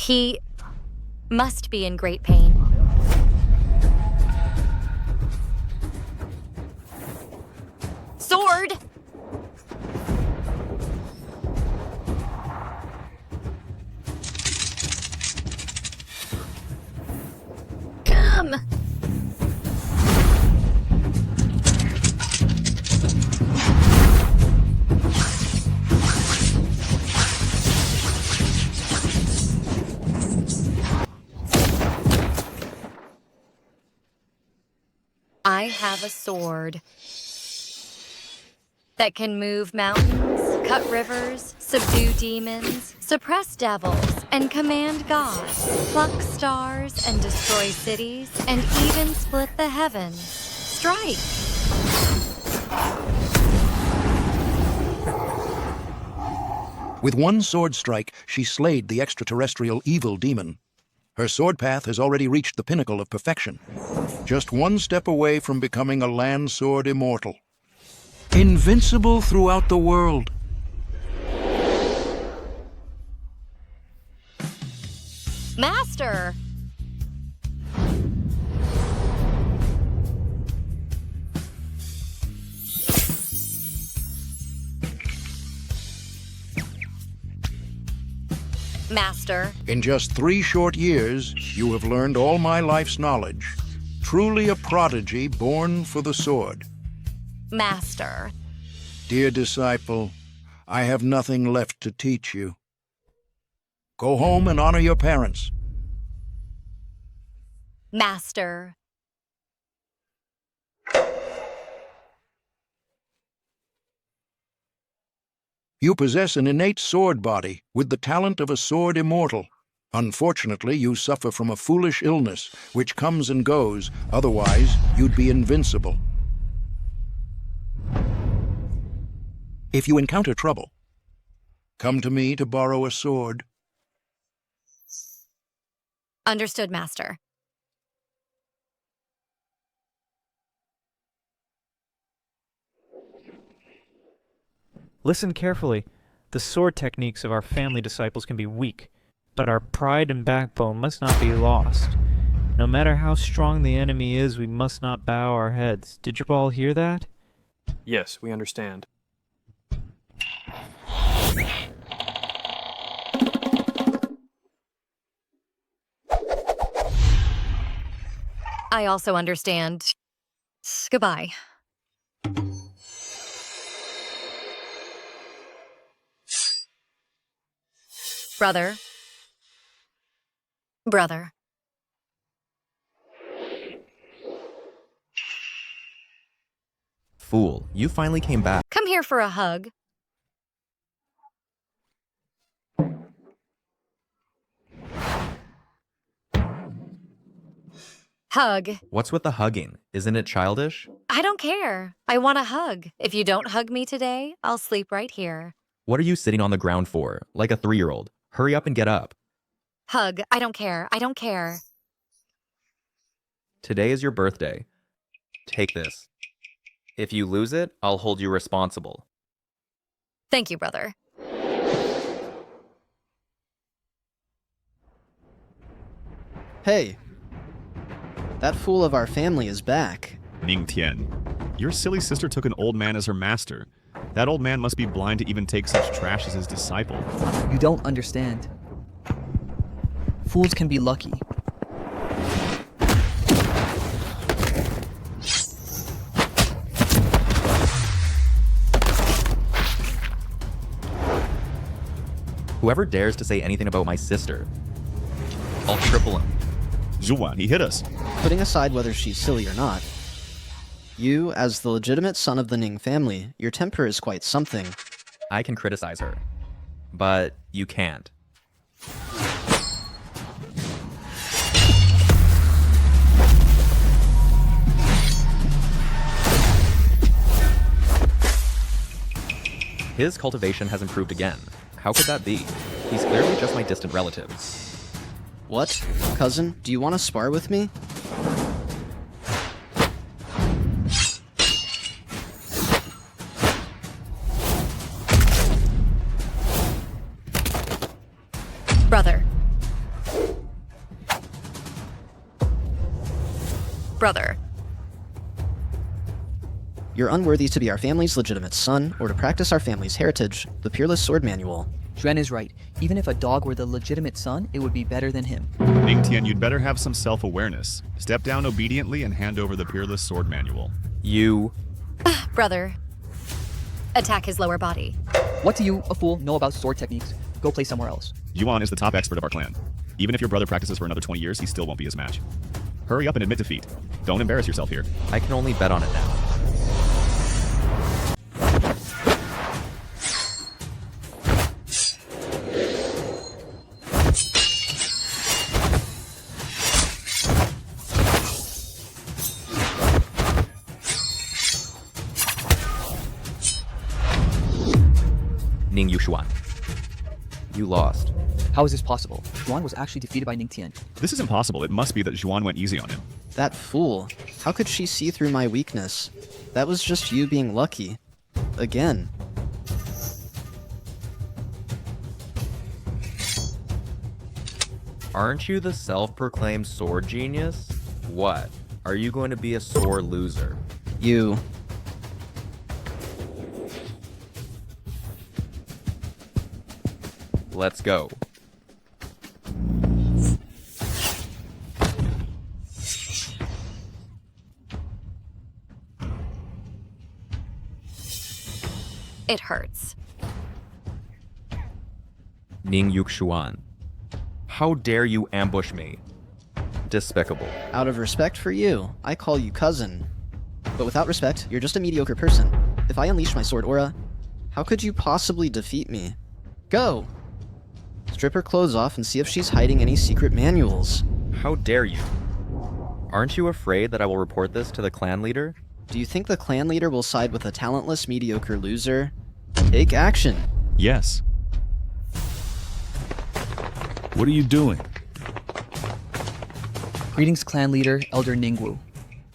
He must be in great pain. Sword! Come! I have a sword that can move mountains, cut rivers, subdue demons, suppress devils, and command gods, pluck stars and destroy cities, and even split the heavens. Strike! With one sword strike, she slayed the extraterrestrial evil demon. Her sword path has already reached the pinnacle of perfection, just one step away from becoming a land sword immortal. Invincible throughout the world. Master! Master. In just 3 short years, you have learned all my life's knowledge. Truly a prodigy born for the sword. Master. Dear disciple, I have nothing left to teach you. Go home and honor your parents. Master. You possess an innate sword body with the talent of a sword immortal. Unfortunately, you suffer from a foolish illness which comes and goes, otherwise you'd be invincible. If you encounter trouble, come to me to borrow a sword. Understood, Master. Listen carefully. The sword techniques of our family disciples can be weak, but our pride and backbone must not be lost. No matter how strong the enemy is, we must not bow our heads. Did you all hear that? Yes, we understand. I also understand. Goodbye. Brother. Brother. Fool, you finally came back. Come here for a hug. Hug. What's with the hugging? Isn't it childish? I don't care. I want a hug. If you don't hug me today, I'll sleep right here. What are you sitting on the ground for, like a 3-year-old? Hurry up and get up. Hug. I don't care. I don't care. Today is your birthday. Take this. If you lose it, I'll hold you responsible. Thank you, brother. Hey, that fool of our family is back. Ning Tian, your silly sister took an old man as her master. That old man must be blind to even take such trash as his disciple. You don't understand. Fools can be lucky. Whoever dares to say anything about my sister, I'll triple him. Zhuan, he hit us. Putting aside whether she's silly or not, you, as the legitimate son of the Ning family, your temper is quite something. I can criticize her, but you can't. His cultivation has improved again. How could that be? He's clearly just my distant relative. What? Cousin, do you want to spar with me? Brother. Brother. You're unworthy to be our family's legitimate son or to practice our family's heritage, the Peerless Sword Manual. Juan is right. Even if a dog were the legitimate son, it would be better than him. Ningtian, you'd better have some self-awareness. Step down obediently and hand over the Peerless Sword Manual. You... Brother. Attack his lower body. What do you, a fool, know about sword techniques? Go play somewhere else. Yuan is the top expert of our clan. Even if your brother practices for another 20 years, he still won't be his match. Hurry up and admit defeat. Don't embarrass yourself here. I can only bet on it now. Ning Yuxuan. You lost. How is this possible? Juan was actually defeated by Ningtian. This is impossible. It must be that Zhuan went easy on him. That fool. How could she see through my weakness? That was just you being lucky. Again. Aren't you the self-proclaimed sword genius? What? Are you going to be a sore loser? You. Let's go. It hurts. Ning Yuxuan. How dare you ambush me? Despicable. Out of respect for you, I call you cousin. But without respect, you're just a mediocre person. If I unleash my sword aura, how could you possibly defeat me? Go! Strip her clothes off and see if she's hiding any secret manuals. How dare you? Aren't you afraid that I will report this to the clan leader? Do you think the clan leader will side with a talentless, mediocre loser? Take action. Yes. What are you doing? Greetings, clan leader, Elder Ningwu.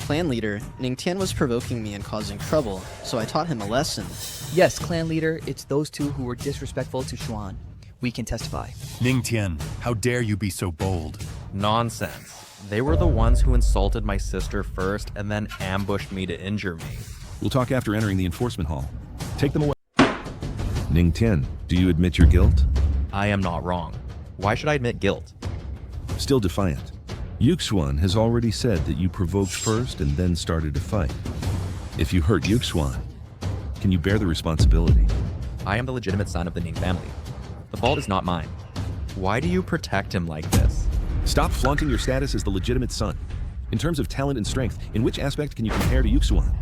Clan leader, Ningtian was provoking me and causing trouble, so I taught him a lesson. Yes, clan leader, it's those two who were disrespectful to Xuan. We can testify. Ningtian, how dare you be so bold? Nonsense. They were the ones who insulted my sister first and then ambushed me to injure me. We'll talk after entering the enforcement hall. Take them away. Ningtian, do you admit your guilt? I am not wrong. Why should I admit guilt? Still defiant. Yuxuan has already said that you provoked first and then started a fight. If you hurt Yuxuan, can you bear the responsibility? I am the legitimate son of the Ning family. The fault is not mine. Why do you protect him like this? Stop flaunting your status as the legitimate son. In terms of talent and strength, in which aspect can you compare to Yuxuan?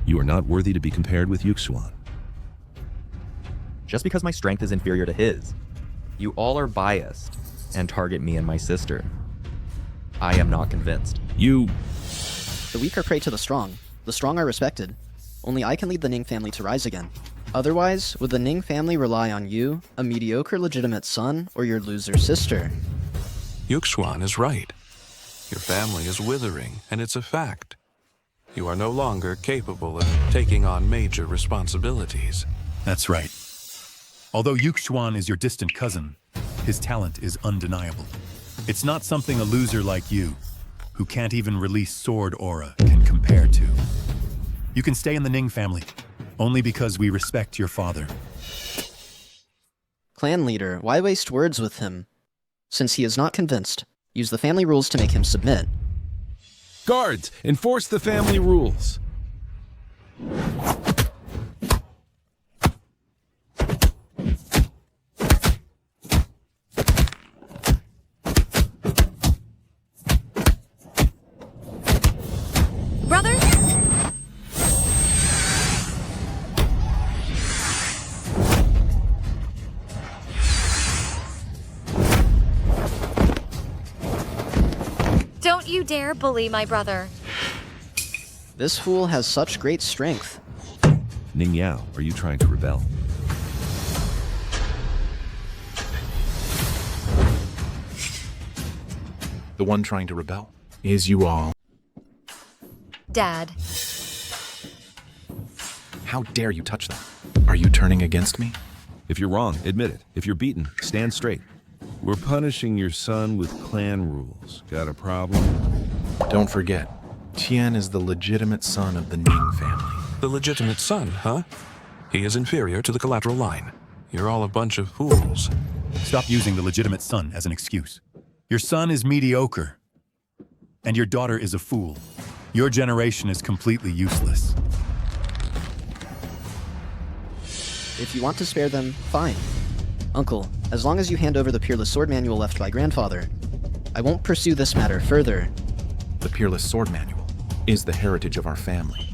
You are not worthy to be compared with Yuxuan. Just because my strength is inferior to his. You all are biased and target me and my sister. I am not convinced. You... The weak are prey to the strong are respected. Only I can lead the Ning family to rise again. Otherwise, would the Ning family rely on you, a mediocre legitimate son, or your loser sister? Yuxuan is right. Your family is withering, and it's a fact. You are no longer capable of taking on major responsibilities. That's right. Although Yuxuan is your distant cousin, his talent is undeniable. It's not something a loser like you, who can't even release sword aura, can compare to. You can stay in the Ning family, only because we respect your father. Clan leader, why waste words with him? Since he is not convinced, use the family rules to make him submit. Guards, enforce the family rules. Brother? Don't you dare bully my brother. This fool has such great strength. Ning Yao, are you trying to rebel? The one trying to rebel is you all. Dad. How dare you touch that? Are you turning against me? If you're wrong, admit it. If you're beaten, stand straight. We're punishing your son with clan rules. Got a problem? Don't forget, Tian is the legitimate son of the Ning family. The legitimate son, huh? He is inferior to the collateral line. You're all a bunch of fools. Stop using the legitimate son as an excuse. Your son is mediocre, and your daughter is a fool. Your generation is completely useless. If you want to spare them, fine. Uncle, as long as you hand over the Peerless Sword Manual left by grandfather, I won't pursue this matter further. The Peerless Sword Manual is the heritage of our family.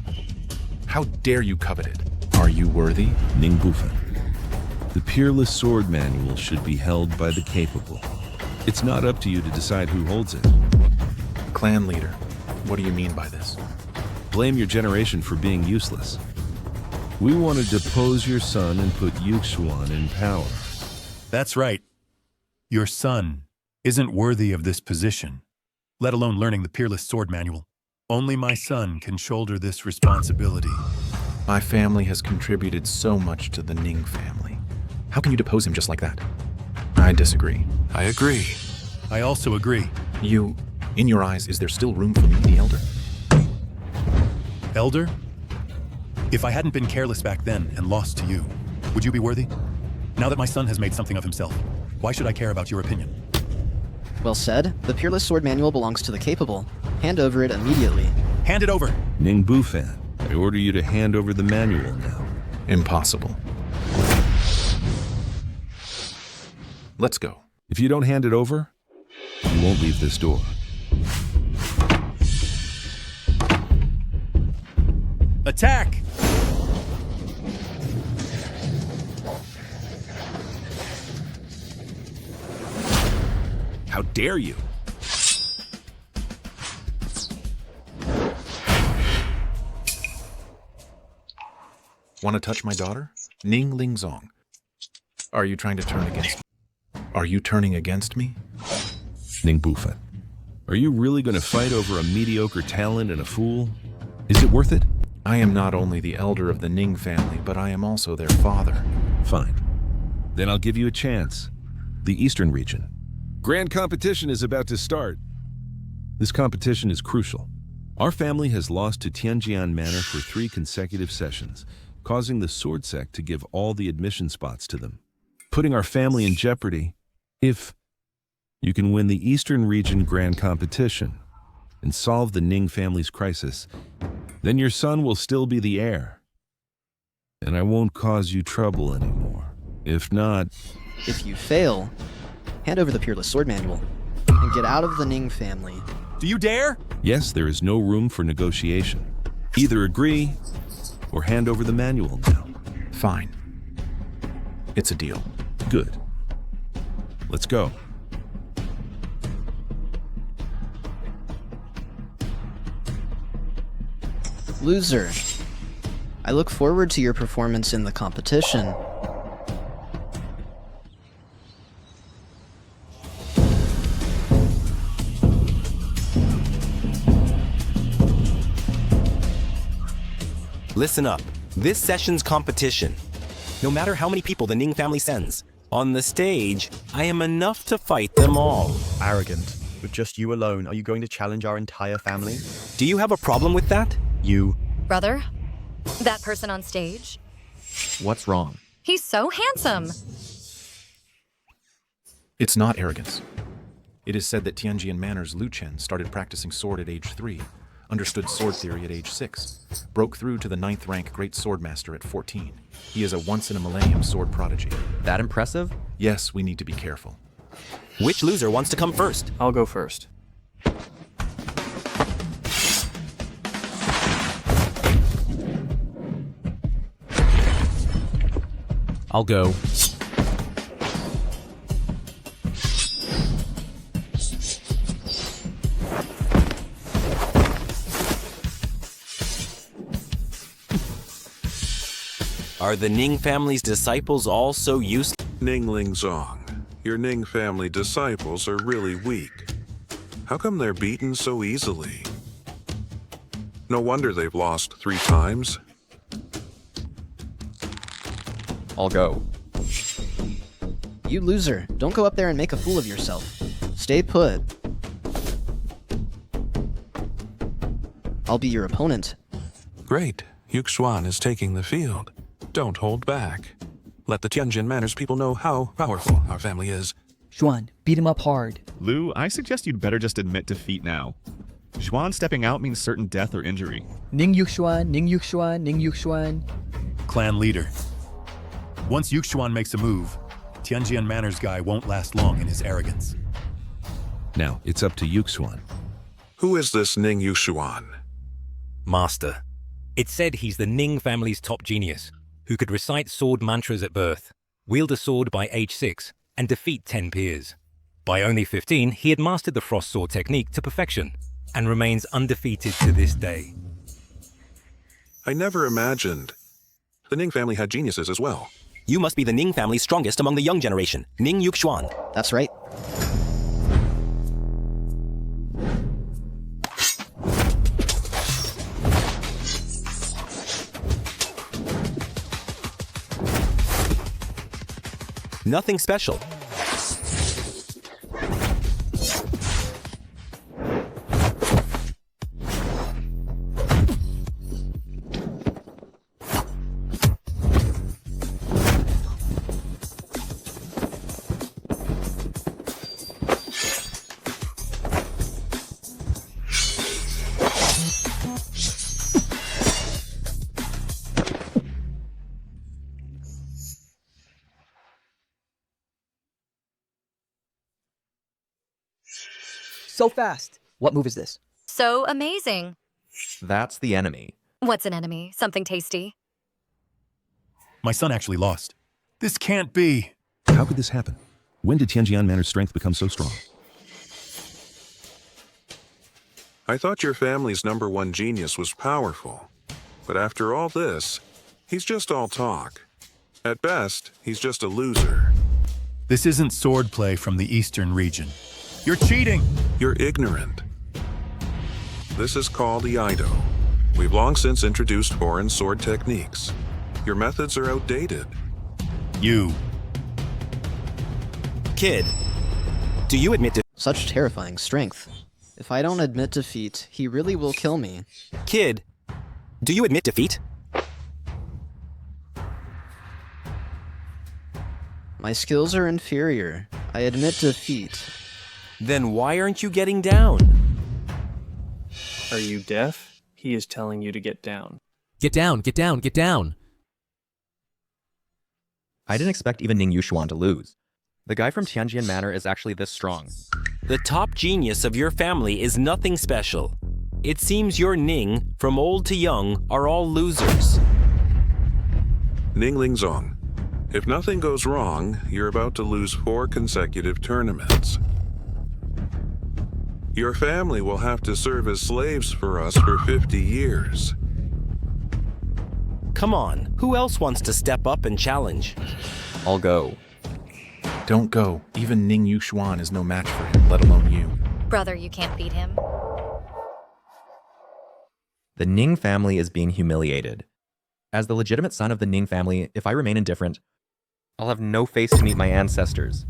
How dare you covet it? Are you worthy? Ning Bufen. The Peerless Sword Manual should be held by the capable. It's not up to you to decide who holds it. Clan leader, what do you mean by this? Blame your generation for being useless. We want to depose your son and put Yuxuan in power. That's right. Your son isn't worthy of this position, let alone learning the Peerless Sword Manual. Only my son can shoulder this responsibility. My family has contributed so much to the Ning family. How can you depose him just like that? I disagree. I agree. I also agree. In your eyes, is there still room for me, the Elder? Elder? If I hadn't been careless back then and lost to you, would you be worthy? Now that my son has made something of himself, why should I care about your opinion? Well said. The Peerless Sword Manual belongs to the capable. Hand over it immediately. Hand it over! Ning Bufan, I order you to hand over the manual now. Impossible. Let's go. If you don't hand it over, you won't leave this door. Attack! How dare you? Want to touch my daughter? Ning Lingzong. Are you trying to turn against me? Are you turning against me? Ning Bufan, are you really going to fight over a mediocre talent and a fool? Is it worth it? I am not only the elder of the Ning family, but I am also their father. Fine. Then I'll give you a chance. The Eastern region. Grand competition is about to start. This competition is crucial. Our family has lost to Tianjian Manor for 3 consecutive sessions, causing the Sword Sect to give all the admission spots to them, putting our family in jeopardy. If you can win the Eastern region grand competition and solve the Ning family's crisis, then your son will still be the heir. And I won't cause you trouble anymore. If not... If you fail, hand over the Peerless Sword Manual and get out of the Ning family. Do you dare? Yes, there is no room for negotiation. Either agree or hand over the manual now. Fine. It's a deal. Good. Let's go. Loser. I look forward to your performance in the competition. Listen up. This session's competition. No matter how many people the Ning family sends, on the stage, I am enough to fight them all. Arrogant. With just you alone, are you going to challenge our entire family? Do you have a problem with that? Brother? That person on stage? What's wrong? He's so handsome. It's not arrogance. It is said that Tianjian Manor's Lu Chen started practicing sword at age 3, understood sword theory at age 6, broke through to the 9th rank Great Swordmaster at 14. He is a once-in-a-millennium sword prodigy. That impressive? Yes, we need to be careful. Which loser wants to come first? I'll go first. I'll go. Are the Ning family's disciples all so useless? Ning Lingzong, your Ning family disciples are really weak. How come they're beaten so easily? No wonder they've lost 3 times. I'll go. You loser. Don't go up there and make a fool of yourself. Stay put. I'll be your opponent. Great. Yuxuan is taking the field. Don't hold back. Let the Tianjin Manners people know how powerful our family is. Xuan, beat him up hard. Lu, I suggest you'd better just admit defeat now. Xuan stepping out means certain death or injury. Ning Yuxuan, Ning Yuxuan, Ning Yuxuan. Clan leader. Once Yuxuan makes a move, Tianjian Manners guy won't last long in his arrogance. Now, it's up to Yuxuan. Who is this Ning Yuxuan? Master. It's said he's the Ning family's top genius, who could recite sword mantras at birth, wield a sword by age 6, and defeat 10 peers. By only 15, he had mastered the frost sword technique to perfection, and remains undefeated to this day. I never imagined. The Ning family had geniuses as well. You must be the Ning family's strongest among the young generation, Ning Yuxuan. That's right. Nothing special. So fast. What move is this? So amazing. That's the enemy. What's an enemy? Something tasty? My son actually lost. This can't be. How could this happen? When did Tianjian Manners' strength become so strong? I thought your family's #1 genius was powerful. But after all this, he's just all talk. At best, he's just a loser. This isn't swordplay from the eastern region. You're cheating! You're ignorant. This is called Iaido. We've long since introduced foreign sword techniques. Your methods are outdated. You. Kid, do you admit Such terrifying strength. If I don't admit defeat, he really will kill me. Kid, do you admit defeat? My skills are inferior. I admit defeat. Then why aren't you getting down? Are you deaf? He is telling you to get down. Get down, get down, get down. I didn't expect even Ning Yuxuan to lose. The guy from Tianjian Manor is actually this strong. The top genius of your family is nothing special. It seems your Ning, from old to young, are all losers. Ning Lingzong, if nothing goes wrong, you're about to lose 4 consecutive tournaments. Your family will have to serve as slaves for us for 50 years. Come on, who else wants to step up and challenge? I'll go. Don't go. Even Ning Yuxuan is no match for him, let alone you. Brother, you can't beat him. The Ning family is being humiliated. As the legitimate son of the Ning family, if I remain indifferent, I'll have no face to meet my ancestors.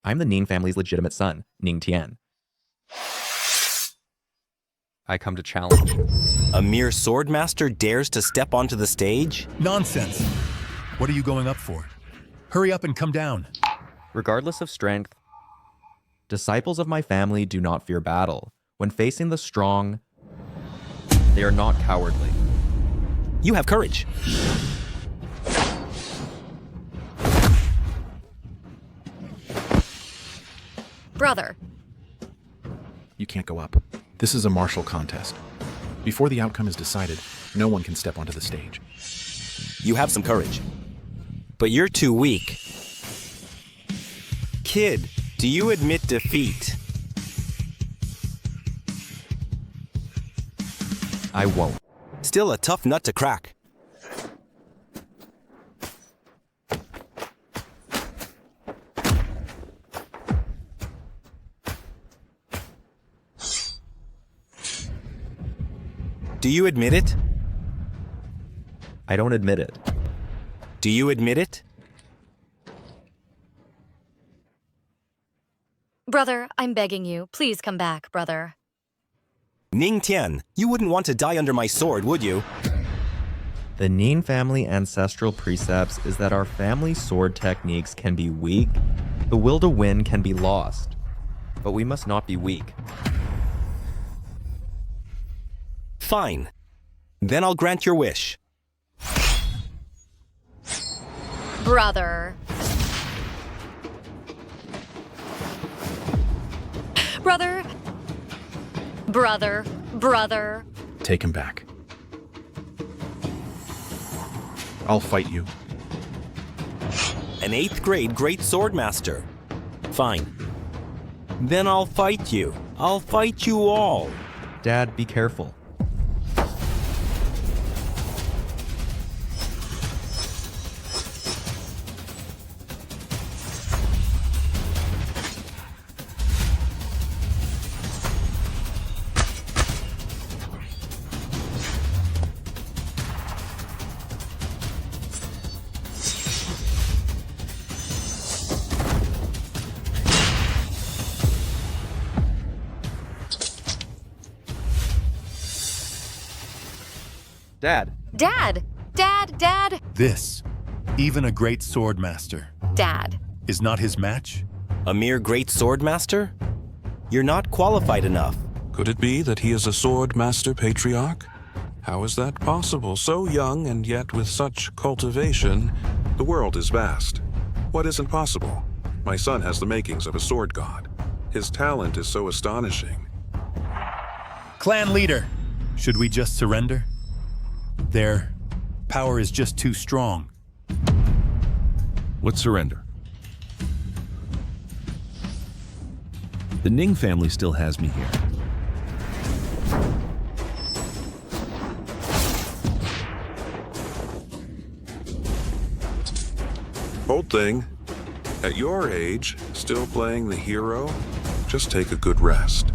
I'm the Ning family's legitimate son, Ning Tian. I come to challenge. A mere swordmaster dares to step onto the stage? Nonsense. What are you going up for? Hurry up and come down. Regardless of strength, disciples of my family do not fear battle. When facing the strong, they are not cowardly. You have courage. Brother. You can't go up. This is a martial contest. Before the outcome is decided, no one can step onto the stage. You have some courage. But you're too weak. Kid, do you admit defeat? I won't. Still a tough nut to crack. Do you admit it? I don't admit it. Do you admit it? Brother, I'm begging you. Please come back, brother. Ning Tian, you wouldn't want to die under my sword, would you? The Ning family ancestral precepts is that our family sword techniques can be weak, the will to win can be lost, but we must not be weak. Fine. Then I'll grant your wish. Brother. Brother. Brother. Brother. Take him back. I'll fight you. An 8th grade great swordmaster. Fine. Then I'll fight you. I'll fight you all. Dad, be careful. Dad. Dad. Dad. This, even a great sword master, Dad. is not his match? A mere great swordmaster? You're not qualified enough. Could it be that he is a sword master patriarch? How is that possible? So young and yet with such cultivation. The world is vast. What isn't possible? My son has the makings of a sword god. His talent is so astonishing. Clan leader, should we just surrender? Their power is just too strong. What surrender? The Ning family still has me here. Old thing, at your age, still playing the hero? Just take a good rest.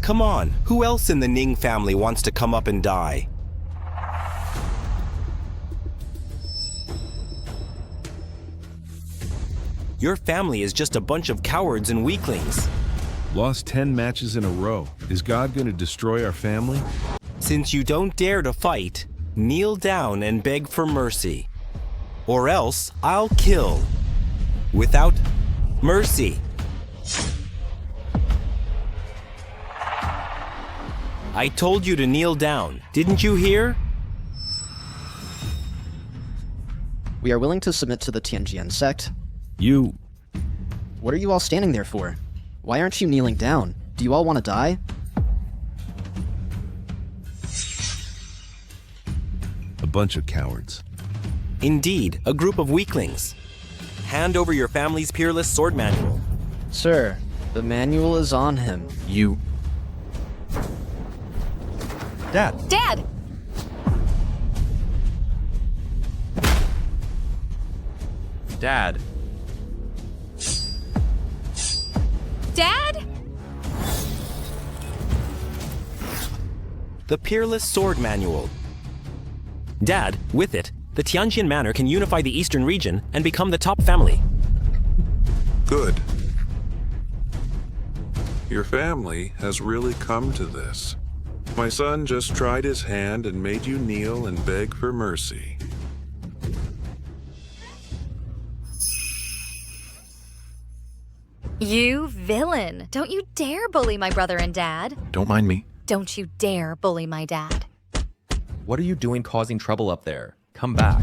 Come on, who else in the Ning family wants to come up and die? Your family is just a bunch of cowards and weaklings. Lost 10 matches in a row. Is God going to destroy our family? Since you don't dare to fight, kneel down and beg for mercy. Or else I'll kill. Without mercy. I told you to kneel down. Didn't you hear? We are willing to submit to the Tianjian sect. You... What are you all standing there for? Why aren't you kneeling down? Do you all want to die? A bunch of cowards. Indeed, a group of weaklings. Hand over your family's peerless sword manual. Sir, the manual is on him. You... Dad. Dad. Dad. Dad? The Peerless Sword Manual. Dad, with it, the Tianjian Manor can unify the eastern region and become the top family. Good. Your family has really come to this. My son just tried his hand and made you kneel and beg for mercy. You villain. Don't you dare bully my brother and dad. Don't mind me. Don't you dare bully my dad. What are you doing causing trouble up there? Come back.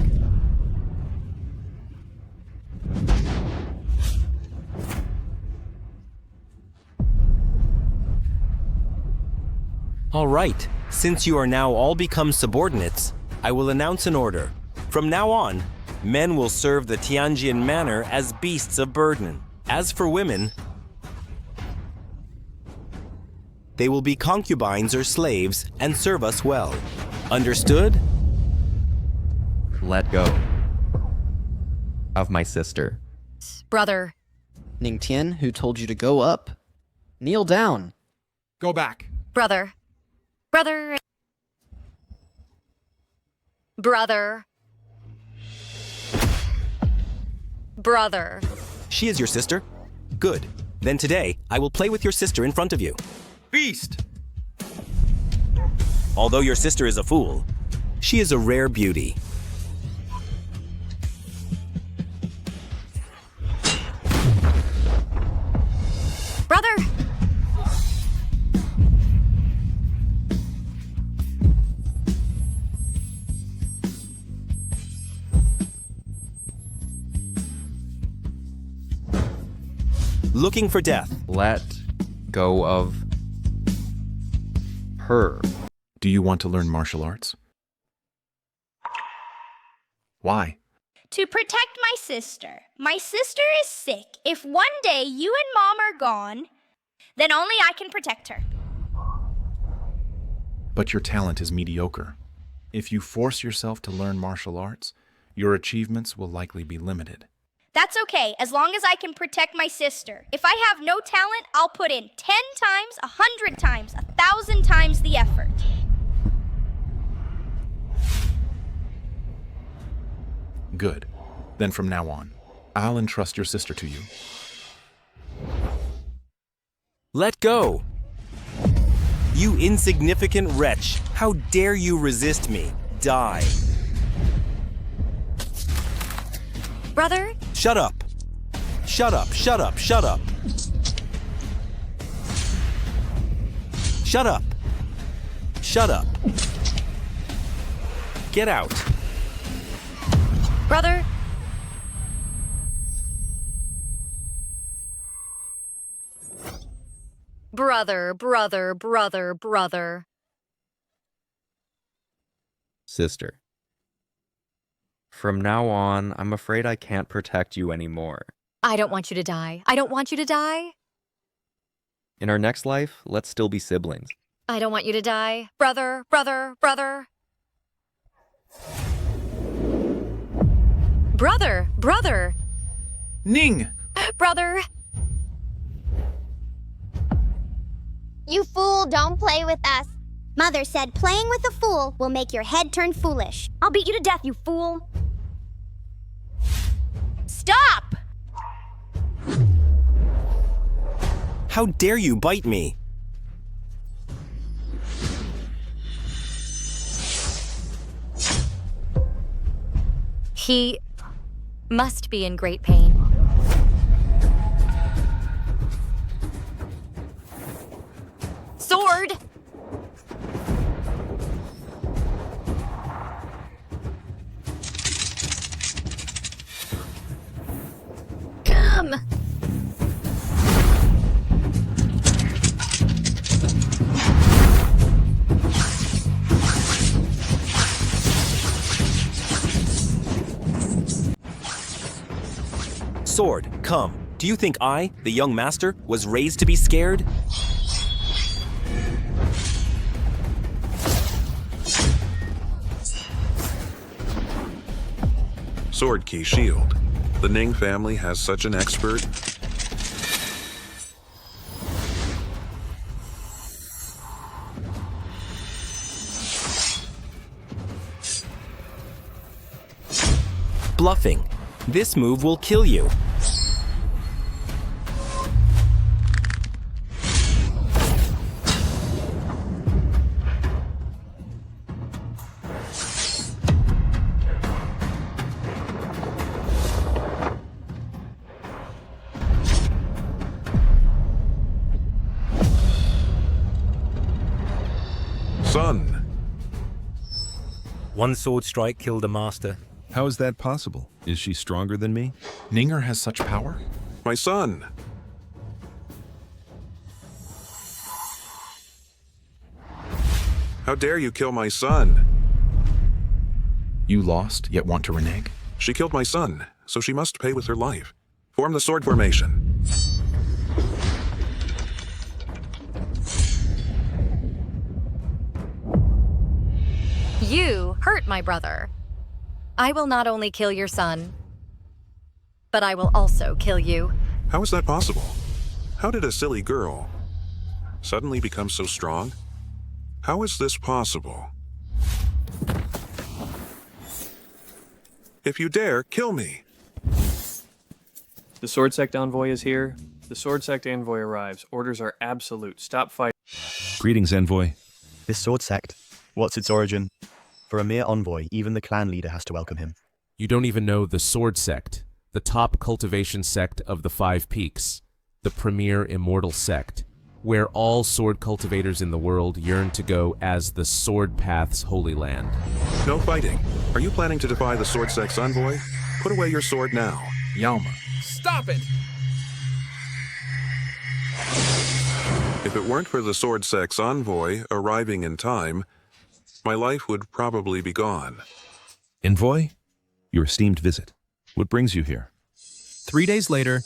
All right, since you are now all become subordinates, I will announce an order. From now on, men will serve the Tianjian Manor as beasts of burden. As for women, they will be concubines or slaves and serve us well. Understood? Let go of my sister. Brother. Ning Tian, who told you to go up? Kneel down. Go back. Brother. Brother. Brother. Brother. She is your sister? Good. Then today, I will play with your sister in front of you. Beast! Although your sister is a fool, she is a rare beauty. Brother! Looking for death. Let go of her. Do you want to learn martial arts? Why? To protect my sister. My sister is sick. If one day you and Mom are gone, then only I can protect her. But your talent is mediocre. If you force yourself to learn martial arts, your achievements will likely be limited. That's okay, as long as I can protect my sister. If I have no talent, I'll put in 10 times, 100 times, 1,000 times the effort. Good. Then from now on, I'll entrust your sister to you. Let go! You insignificant wretch! How dare you resist me? Die! Brother? Shut up! Shut up, shut up, shut up! Shut up! Shut up! Get out! Brother? Brother, brother, brother, brother. Sister. From now on, I'm afraid I can't protect you anymore. I don't want you to die. I don't want you to die. In our next life, let's still be siblings. I don't want you to die. Brother, brother, brother. Brother, brother. Ning! Brother. You fool, don't play with us. Mother said playing with a fool will make your head turn foolish. I'll beat you to death, you fool. Stop! How dare you bite me? He must be in great pain. Sword! Come! Sword, come. Do you think I, the young master, was raised to be scared? Sword key shield. The Ning family has such an expert. Bluffing. This move will kill you. Son. One sword strike killed a master. How is that possible? Is she stronger than me? Ninger has such power? My son. How dare you kill my son? You lost, yet want to renege? She killed my son, so she must pay with her life. Form the sword formation. You hurt my brother. I will not only kill your son, but I will also kill you. How is that possible? How did a silly girl suddenly become so strong? How is this possible? If you dare, kill me. The Sword Sect envoy is here. The Sword Sect envoy arrives. Orders are absolute. Stop fighting. Greetings, envoy. This sword sect, what's its origin? For a mere envoy, even the clan leader has to welcome him. You don't even know the Sword Sect, the top cultivation sect of the Five Peaks, the premier Immortal sect, where all sword cultivators in the world yearn to go as the Sword Path's holy land. No fighting. Are you planning to defy the Sword Sect's envoy? Put away your sword now. Yalma. Stop it! If it weren't for the Sword Sect's envoy arriving in time, my life would probably be gone. Envoy, your esteemed visit. What brings you here? 3 days later,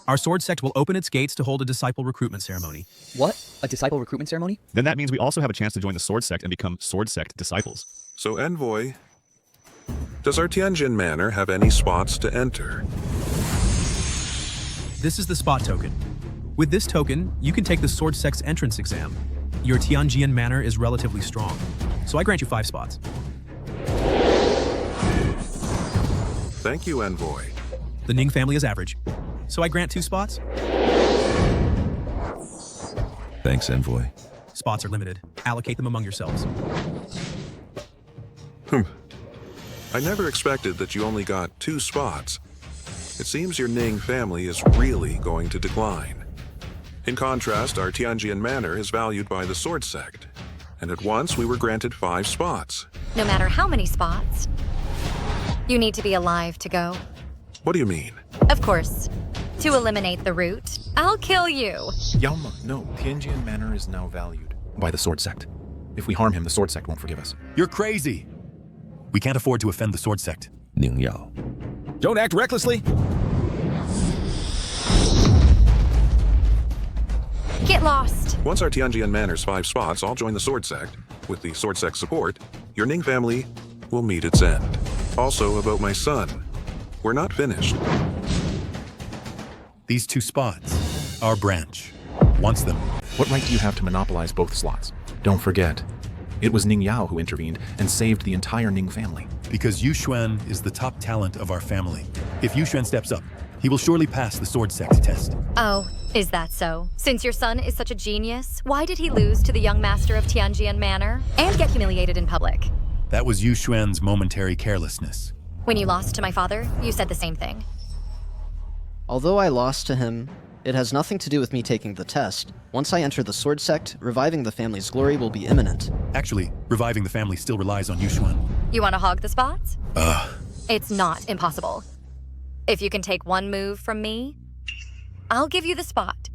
our sword sect will open its gates to hold a disciple recruitment ceremony. What? A disciple recruitment ceremony? Then that means we also have a chance to join the Sword Sect and become Sword Sect disciples. So, envoy, does our Tianjin Manor have any spots to enter? This is the spot token. With this token, you can take the sword sect's entrance exam. Your Tianjin Manor is relatively strong, so I grant you 5 spots. Thank you, envoy. The Ning family is average, so I grant 2 spots. Thanks, envoy. Spots are limited. Allocate them among yourselves. I never expected that you only got 2 spots. It seems your Ning family is really going to decline. In contrast, our Tianjin Manor is valued by the Sword Sect, and at once we were granted 5 spots. No matter how many spots, you need to be alive to go. What do you mean? Of course. To eliminate the root, I'll kill you. Yalma, no. Tianjin Manor is now valued by the Sword Sect. If we harm him, the Sword Sect won't forgive us. You're crazy. We can't afford to offend the Sword Sect. Ning Yao. Don't act recklessly. Get lost. Once our Tianjin Manor's 5 spots all join the Sword Sect, with the Sword Sect's support, your Ning family will meet its end. Also, about my son, we're not finished. These 2 spots, our branch, wants them. What right do you have to monopolize both slots? Don't forget, it was Ning Yao who intervened and saved the entire Ning family. Because Yu Xuan is the top talent of our family. If Yu Xuan steps up, he will surely pass the Sword Sect test. Oh, is that so? Since your son is such a genius, why did he lose to the young master of Tianjin Manor and get humiliated in public? That was Yu Xuan's momentary carelessness. When you lost to my father, you said the same thing. Although I lost to him, it has nothing to do with me taking the test. Once I enter the Sword Sect, reviving the family's glory will be imminent. Actually, reviving the family still relies on Yu Xuan. You want to hog the spots? It's not impossible. If you can take one move from me, I'll give you the spot.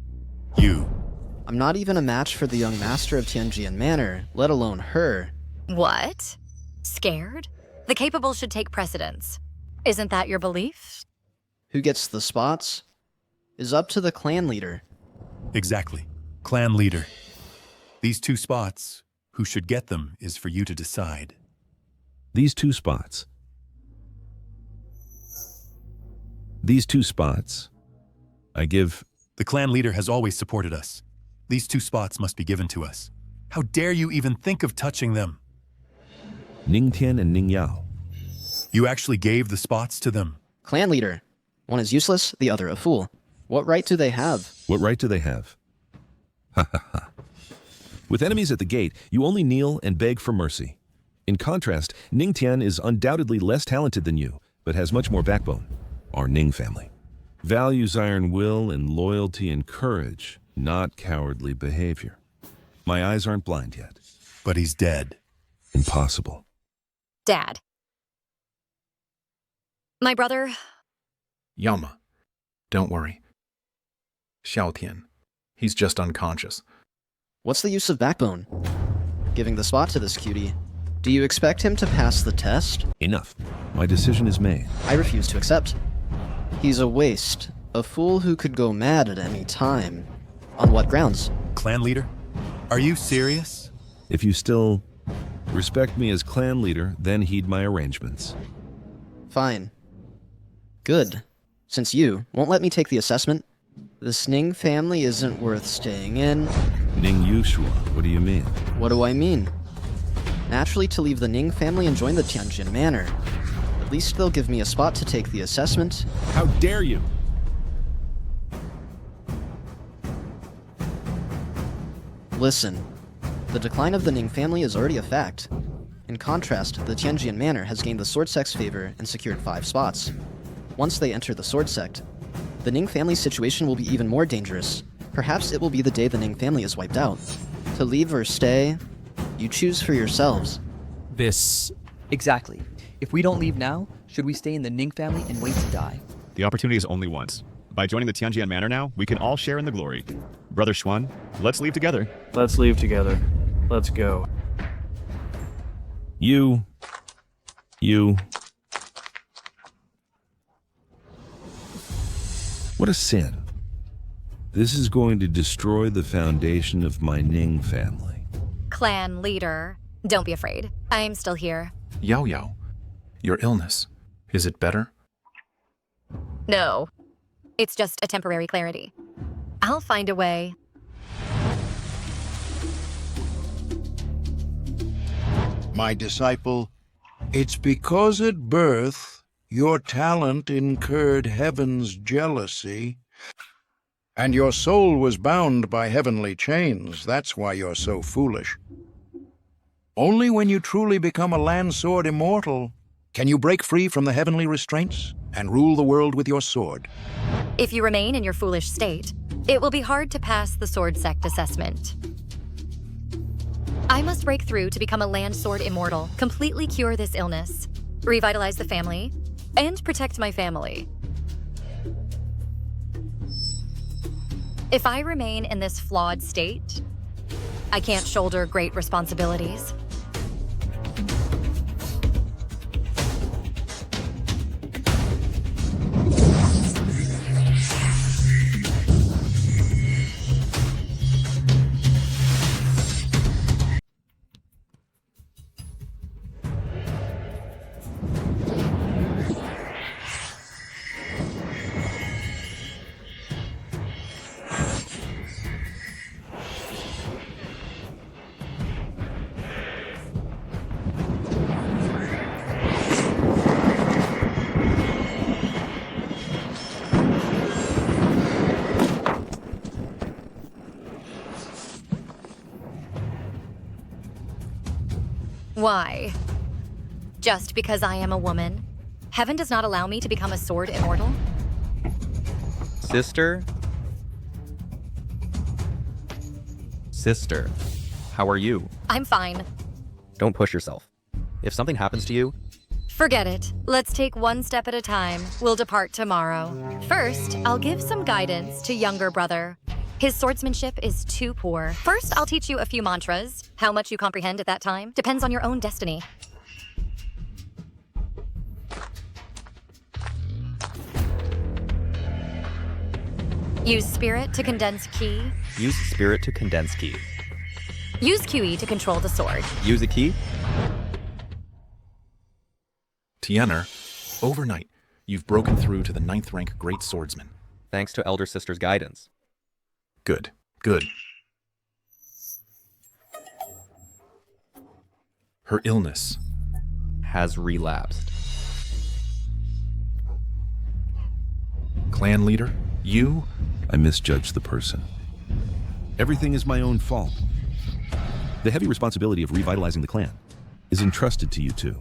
I'm not even a match for the young master of Tianjin Manor, let alone her. What? Scared? The capable should take precedence. Isn't that your belief? Who gets the spots is up to the clan leader. Exactly. Clan leader. These 2 spots, who should get them is for you to decide. These 2 spots. These 2 spots, I give... The clan leader has always supported us. These 2 spots must be given to us. How dare you even think of touching them? Ning Tian and Ning Yao. You actually gave the spots to them. Clan leader. One is useless, the other a fool. What right do they have? What right do they have? Ha ha ha. With enemies at the gate, you only kneel and beg for mercy. In contrast, Ning Tian is undoubtedly less talented than you, but has much more backbone. Our Ning family values iron will and loyalty and courage, not cowardly behavior. My eyes aren't blind yet. But he's dead. Impossible. Dad. My brother... Yalma, don't worry. Xiao Tian, he's just unconscious. What's the use of backbone? Giving the spot to this cutie. Do you expect him to pass the test? Enough. My decision is made. I refuse to accept. He's a waste. A fool who could go mad at any time. On what grounds? Clan leader? Are you serious? If you still respect me as clan leader, then heed my arrangements. Fine. Good. Since you won't let me take the assessment, this Ning family isn't worth staying in. Ning Yushua, what do you mean? What do I mean? Naturally to leave the Ning family and join the Tianjin Manor. At least they'll give me a spot to take the assessment. How dare you! Listen, the decline of the Ning family is already a fact. In contrast, the Tianjian Manor has gained the Sword Sect's favor and secured 5 spots. Once they enter the Sword Sect, the Ning family's situation will be even more dangerous. Perhaps it will be the day the Ning family is wiped out. To leave or stay, you choose for yourselves. Exactly. If we don't leave now, should we stay in the Ning family and wait to die? The opportunity is only once. By joining the Tianjian Manor now, we can all share in the glory. Brother Xuan, let's leave together. Let's leave together. Let's go. You. What a sin. This is going to destroy the foundation of my Ning family. Clan leader, don't be afraid. I'm still here. Yao Yao, your illness, is it better? No, it's just a temporary clarity. I'll find a way. My disciple, it's because at birth your talent incurred heaven's jealousy, and your soul was bound by heavenly chains. That's why you're so foolish. Only when you truly become a land sword immortal can you break free from the heavenly restraints and rule the world with your sword. If you remain in your foolish state, it will be hard to pass the Sword Sect assessment. I must break through to become a land sword immortal, completely cure this illness, revitalize the family, and protect my family. If I remain in this flawed state, I can't shoulder great responsibilities. Why? Just because I am a woman? Heaven does not allow me to become a sword immortal? Sister, how are you? I'm fine. Don't push yourself. If something happens to you, Forget it. Let's take one step at a time. We'll depart tomorrow. First, I'll give some guidance to younger brother. His swordsmanship is too poor. First, I'll teach you a few mantras. How much you comprehend at that time depends on your own destiny. Use spirit to condense ki. use spirit to condense ki. Use QE to control the sword. Use a key. Tianer, overnight, you've broken through to the 9th rank Great Swordsman. Thanks to Elder Sister's guidance. Good, good. Her illness has relapsed. Clan leader, you? I misjudged the person. Everything is my own fault. The heavy responsibility of revitalizing the clan is entrusted to you two.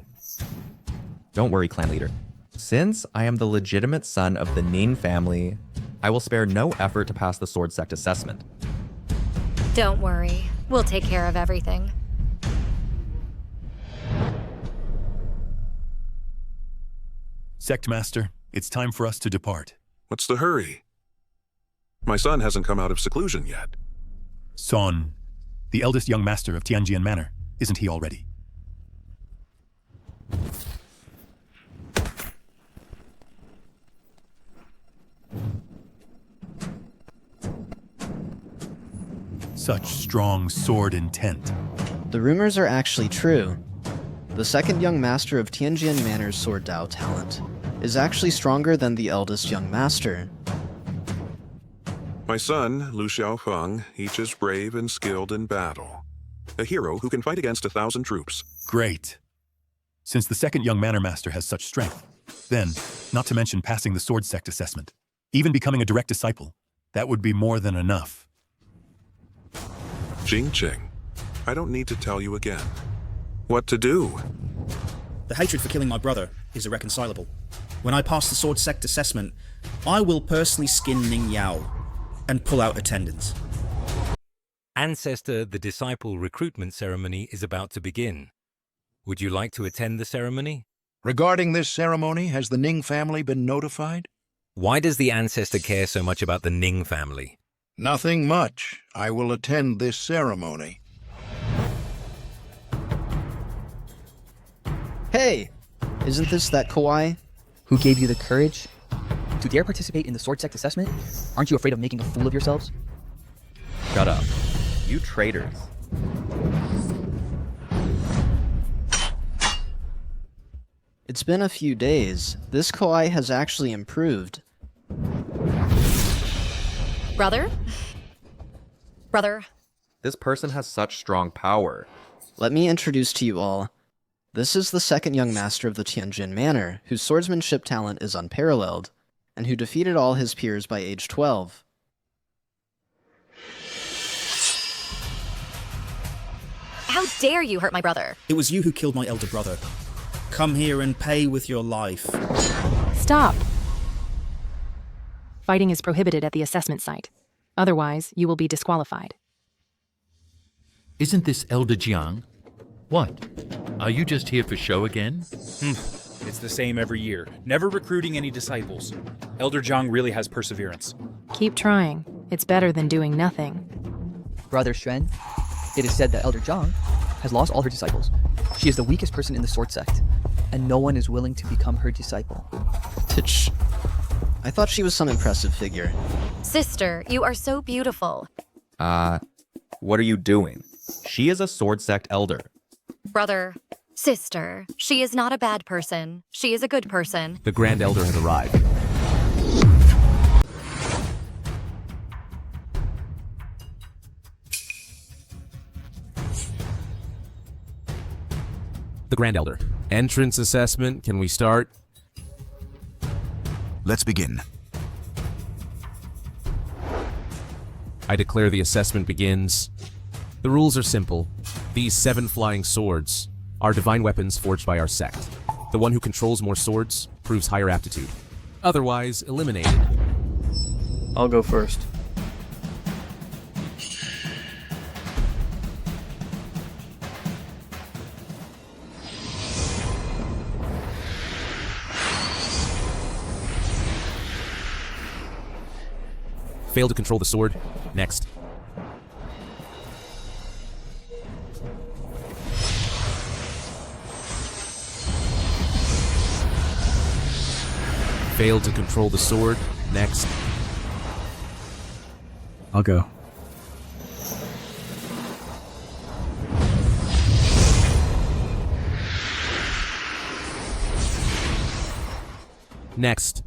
Don't worry, clan leader. Since I am the legitimate son of the Ning family, I will spare no effort to pass the Sword Sect assessment. Don't worry. We'll take care of everything. Sect Master, it's time for us to depart. What's the hurry? My son hasn't come out of seclusion yet. Son, the eldest young master of Tianjian Manor, isn't he already? Such strong sword intent. The rumors are actually true. The second young master of Tianjian Manor's sword Dao talent is actually stronger than the eldest young master. My son, Lu Xiaofeng, each is brave and skilled in battle. A hero who can fight against 1,000 troops. Great. Since the second young manor master has such strength, then, not to mention passing the Sword Sect assessment, even becoming a direct disciple, that would be more than enough. Jing-Ching, I don't need to tell you again. What to do? The hatred for killing my brother is irreconcilable. When I pass the Sword Sect assessment, I will personally skin Ning Yao and pull out attendance. Ancestor, the disciple recruitment ceremony is about to begin. Would you like to attend the ceremony? Regarding this ceremony, has the Ning family been notified? Why does the ancestor care so much about the Ning family? Nothing much. I will attend this ceremony. Hey! Isn't this that kawaii? Who gave you the courage to dare participate in the Sword Sect assessment? Aren't you afraid of making a fool of yourselves? Shut up. You traitors. It's been a few days. This kawaii has actually improved. Brother? Brother? This person has such strong power. Let me introduce to you all. This is the second young master of the Tianjin Manor, whose swordsmanship talent is unparalleled, and who defeated all his peers by age 12. How dare you hurt my brother? It was you who killed my elder brother. Come here and pay with your life. Stop! Fighting is prohibited at the assessment site. Otherwise, you will be disqualified. Isn't this Elder Jiang? What? Are you just here for show again? It's the same every year, never recruiting any disciples. Elder Jiang really has perseverance. Keep trying. It's better than doing nothing. Brother Xuan, it is said that Elder Jiang has lost all her disciples. She is the weakest person in the Sword Sect, and no one is willing to become her disciple. Tch. I thought she was some impressive figure. Sister, you are so beautiful. What are you doing? She is a Sword Sect elder. Brother. Sister, she is not a bad person. She is a good person. The Grand Elder has arrived. The Grand Elder. Entrance assessment, can we start? Let's begin. I declare the assessment begins. The rules are simple. These 7 flying swords are divine weapons forged by our sect. The one who controls more swords proves higher aptitude. Otherwise, eliminated. I'll go first. Fail to control the sword. Next. Fail to control the sword. Next. I'll go. Next.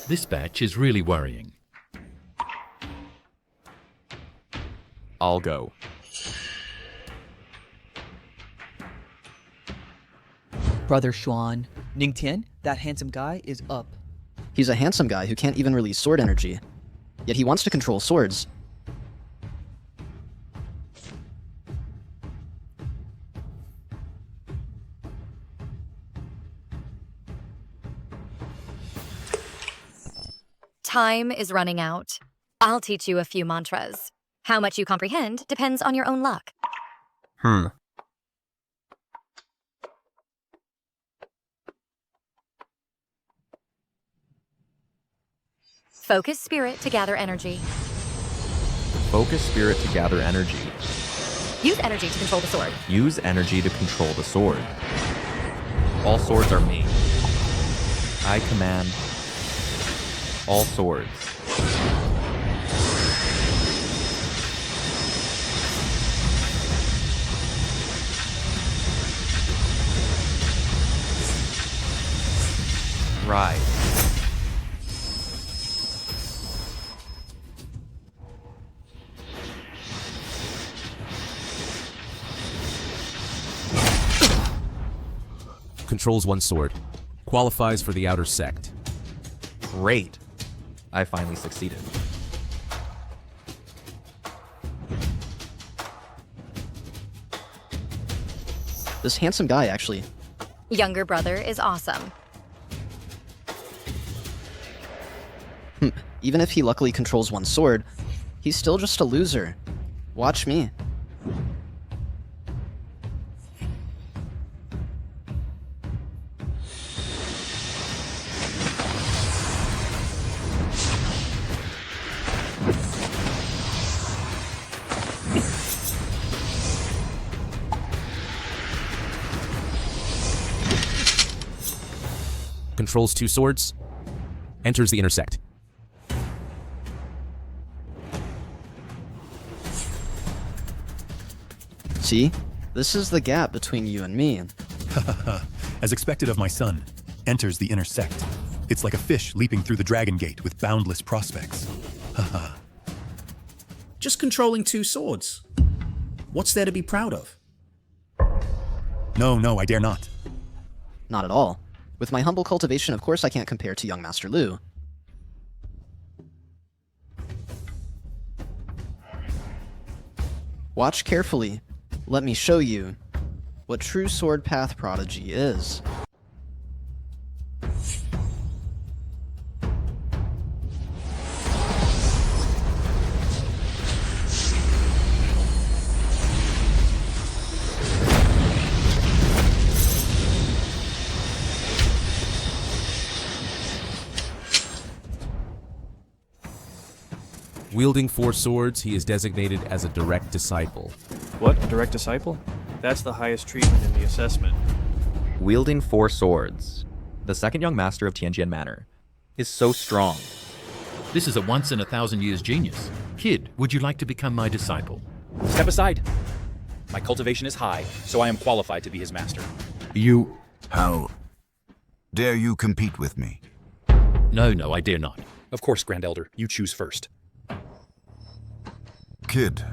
This batch is really worrying. I'll go. Brother Xuan, Ning Tian, that handsome guy, is up. He's a handsome guy who can't even release sword energy. Yet he wants to control swords. Time is running out. I'll teach you a few mantras. How much you comprehend depends on your own luck. Focus spirit to gather energy. Focus spirit to gather energy. Use energy to control the sword. Use energy to control the sword. All swords are me. I command all swords. Right. Controls 1 sword. Qualifies for the outer sect. Great. I finally succeeded. This handsome guy, actually. Younger brother is awesome. Even if he luckily controls one sword, he's still just a loser. Watch me. Controls 2 swords. Enters the inner sect. See? This is the gap between you and me. As expected of my son, enters the inner sect. It's like a fish leaping through the dragon gate with boundless prospects. Haha. Just controlling 2 swords. What's there to be proud of? No, I dare not. Not at all. With my humble cultivation, of course I can't compare to young Master Lu. Watch carefully. Let me show you what true sword path prodigy is. Wielding 4 swords, he is designated as a direct disciple. What? Direct disciple? That's the highest treatment in the assessment. Wielding 4 swords, the second young master of Tianjian Manor is so strong. This is a once-in-a-thousand-years genius. Kid, would you like to become my disciple? Step aside. My cultivation is high, so I am qualified to be his master. You... How dare you compete with me? No, I dare not. Of course, Grand Elder. You choose first. Kid,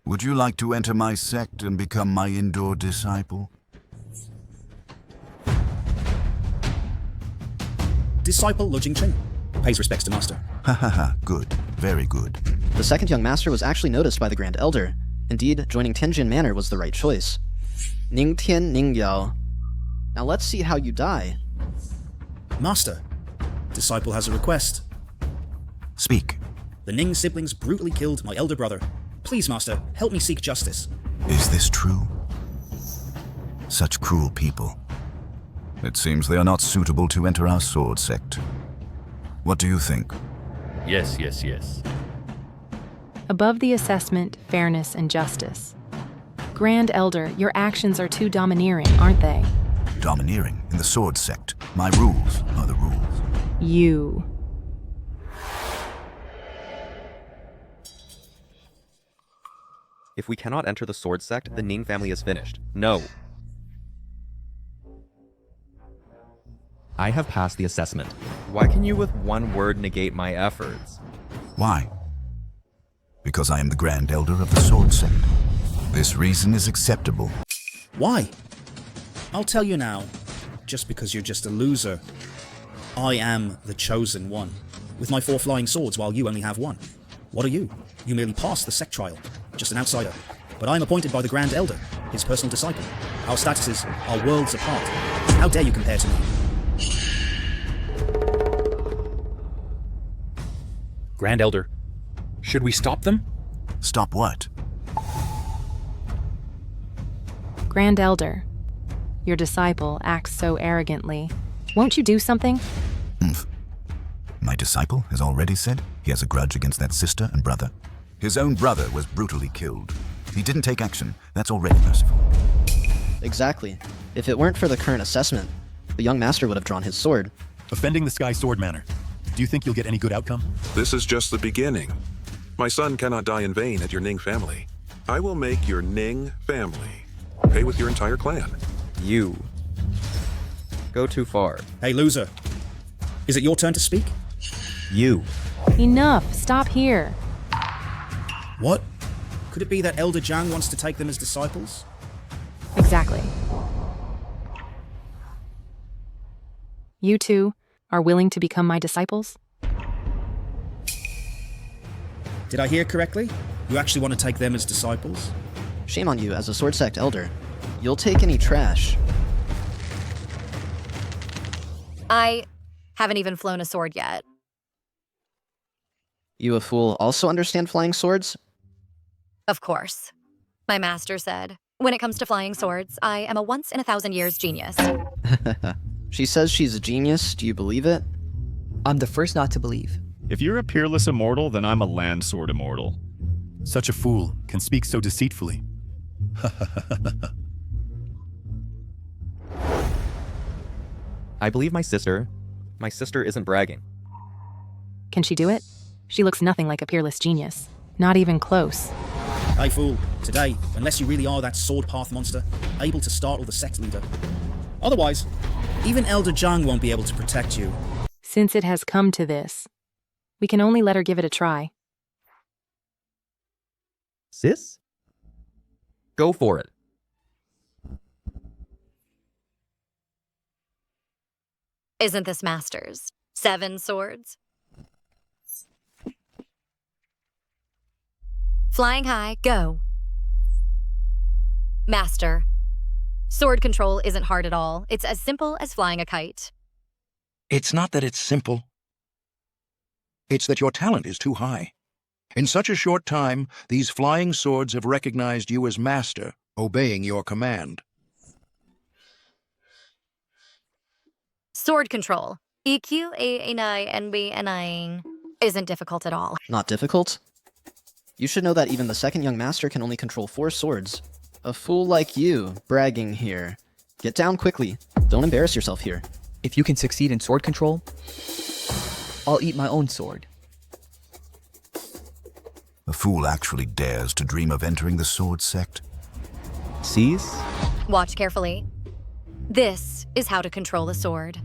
would you like to enter my sect and become my indoor disciple? Disciple Lu Jingchen. Pays respects to master. Ha, good. Very good. The second young master was actually noticed by the Grand Elder. Indeed, joining Tianjin Manor was the right choice. Ning Tian Ning Yao. Now let's see how you die. Master, disciple has a request. Speak. The Ning siblings brutally killed my elder brother. Please, master, help me seek justice. Is this true? Such cruel people. It seems they are not suitable to enter our sword sect. What do you think? Yes. Above the assessment, fairness, and justice. Grand Elder, your actions are too domineering, aren't they? Domineering in the sword sect. My rules are the rules. You. If we cannot enter the sword sect, the Ning family is finished. No. I have passed the assessment. Why can you with one word negate my efforts? Why? Because I am the Grand Elder of the sword sect. This reason is acceptable. Why? I'll tell you now. Just because you're just a loser. I am the chosen one, with my 4 flying swords while you only have 1. What are you? You merely passed the sect trial. Just an outsider. But I'm appointed by the Grand Elder, his personal disciple. Our statuses are worlds apart. How dare you compare to me? Grand Elder, should we stop them? Stop what? Grand Elder, your disciple acts so arrogantly. Won't you do something? My disciple has already said he has a grudge against that sister and brother. His own brother was brutally killed. He didn't take action. That's already merciful. Exactly. If it weren't for the current assessment, the young master would have drawn his sword. Offending the Sky Sword Manor. Do you think you'll get any good outcome? This is just the beginning. My son cannot die in vain at your Ning family. I will make your Ning family pay with your entire clan. You go too far. Hey, loser. Is it your turn to speak? You. Enough. Stop here. What? Could it be that Elder Zhang wants to take them as disciples? Exactly. You two are willing to become my disciples? Did I hear correctly? You actually want to take them as disciples? Shame on you as a sword sect elder. You'll take any trash. I haven't even flown a sword yet. You a fool also understand flying swords? Of course. My master said, when it comes to flying swords, I am a once-in-a-thousand-years genius. She says she's a genius. Do you believe it? I'm the first not to believe. If you're a peerless immortal, then I'm a land sword immortal. Such a fool can speak so deceitfully. I believe my sister. My sister isn't bragging. Can she do it? She looks nothing like a peerless genius. Not even close. Hey fool, today, unless you really are that sword path monster, able to startle the sect leader. Otherwise, even Elder Zhang won't be able to protect you. Since it has come to this, we can only let her give it a try. Sis? Go for it. Isn't this Master's? 7 swords? Flying high, go. Master. Sword control isn't hard at all. It's as simple as flying a kite. It's not that it's simple. It's that your talent is too high. In such a short time, these flying swords have recognized you as master, obeying your command. Sword control. EQ, A, NB, NI isn't difficult at all. Not difficult? You should know that even the second young master can only control 4 swords. A fool like you, bragging here. Get down quickly. Don't embarrass yourself here. If you can succeed in sword control, I'll eat my own sword. A fool actually dares to dream of entering the sword sect. Cease? Watch carefully. This is how to control a sword.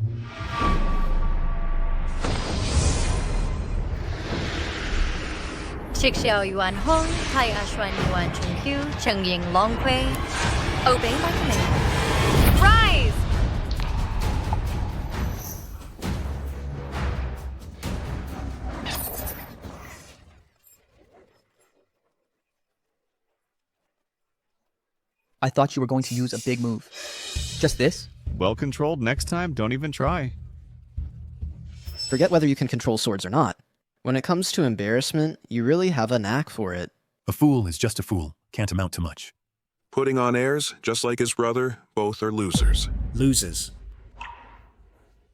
Shikxiao Yuan Hong, Tai Ashuan Yuan Chungqiu, Cheng Ying Longhui. Obey my command. Rise! I thought you were going to use a big move. Just this? Well controlled next time, don't even try. Forget whether you can control swords or not. When it comes to embarrassment, you really have a knack for it. A fool is just a fool, can't amount to much. Putting on airs, just like his brother, both are losers. Losers.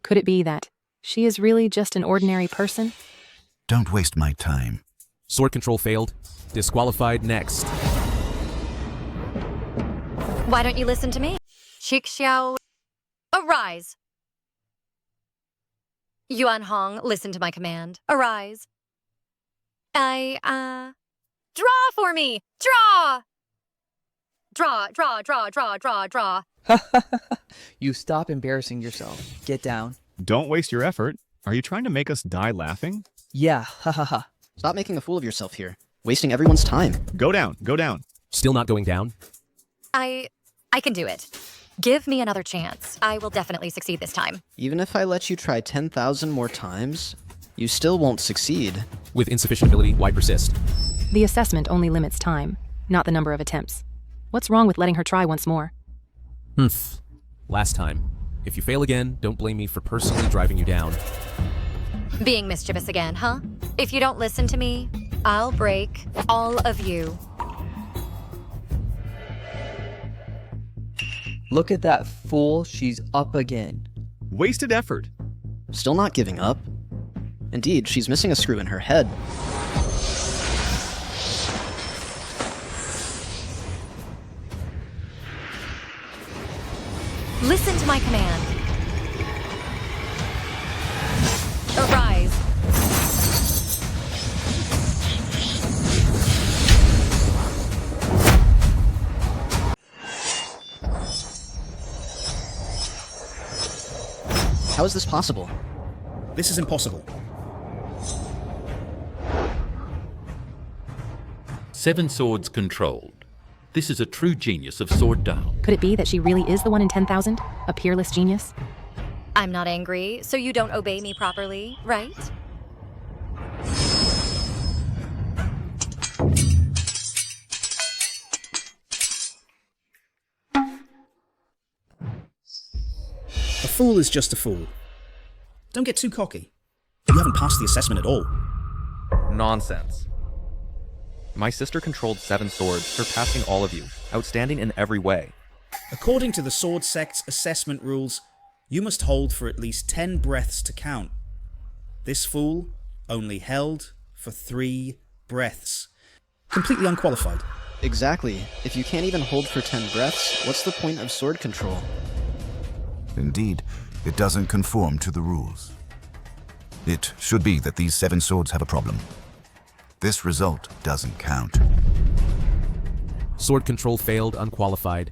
Could it be that she is really just an ordinary person? Don't waste my time. Sword control failed. Disqualified next. Why don't you listen to me? Shikxiao, arise! Yuan Hong, listen to my command. Arise. Draw for me! Draw! Draw. You stop embarrassing yourself. Get down. Don't waste your effort. Are you trying to make us die laughing? Yeah, ha ha ha. Stop making a fool of yourself here. Wasting everyone's time. Go down, go down. Still not going down? I can do it. Give me another chance. I will definitely succeed this time. Even if I let you try 10,000 more times, you still won't succeed. With insufficient ability, why persist? The assessment only limits time, not the number of attempts. What's wrong with letting her try once more? Last time. If you fail again, don't blame me for personally driving you down. Being mischievous again, huh? If you don't listen to me, I'll break all of you. Look at that fool, she's up again. Wasted effort. Still not giving up. Indeed, she's missing a screw in her head. Listen to my command. Arise. How is this possible? This is impossible. 7 swords controlled. This is a true genius of sword down. Could it be that she really is the one in 10,000? A peerless genius? I'm not angry, so you don't obey me properly, right? fool is just a fool. Don't get too cocky. You haven't passed the assessment at all. Nonsense. My sister controlled 7 swords, surpassing all of you, outstanding in every way. According to the Sword Sect's assessment rules, you must hold for at least 10 breaths to count. This fool only held for 3 breaths. Completely unqualified. Exactly. If you can't even hold for 10 breaths, what's the point of sword control? Indeed, it doesn't conform to the rules. It should be that these 7 swords have a problem. This result doesn't count. Sword control failed, unqualified.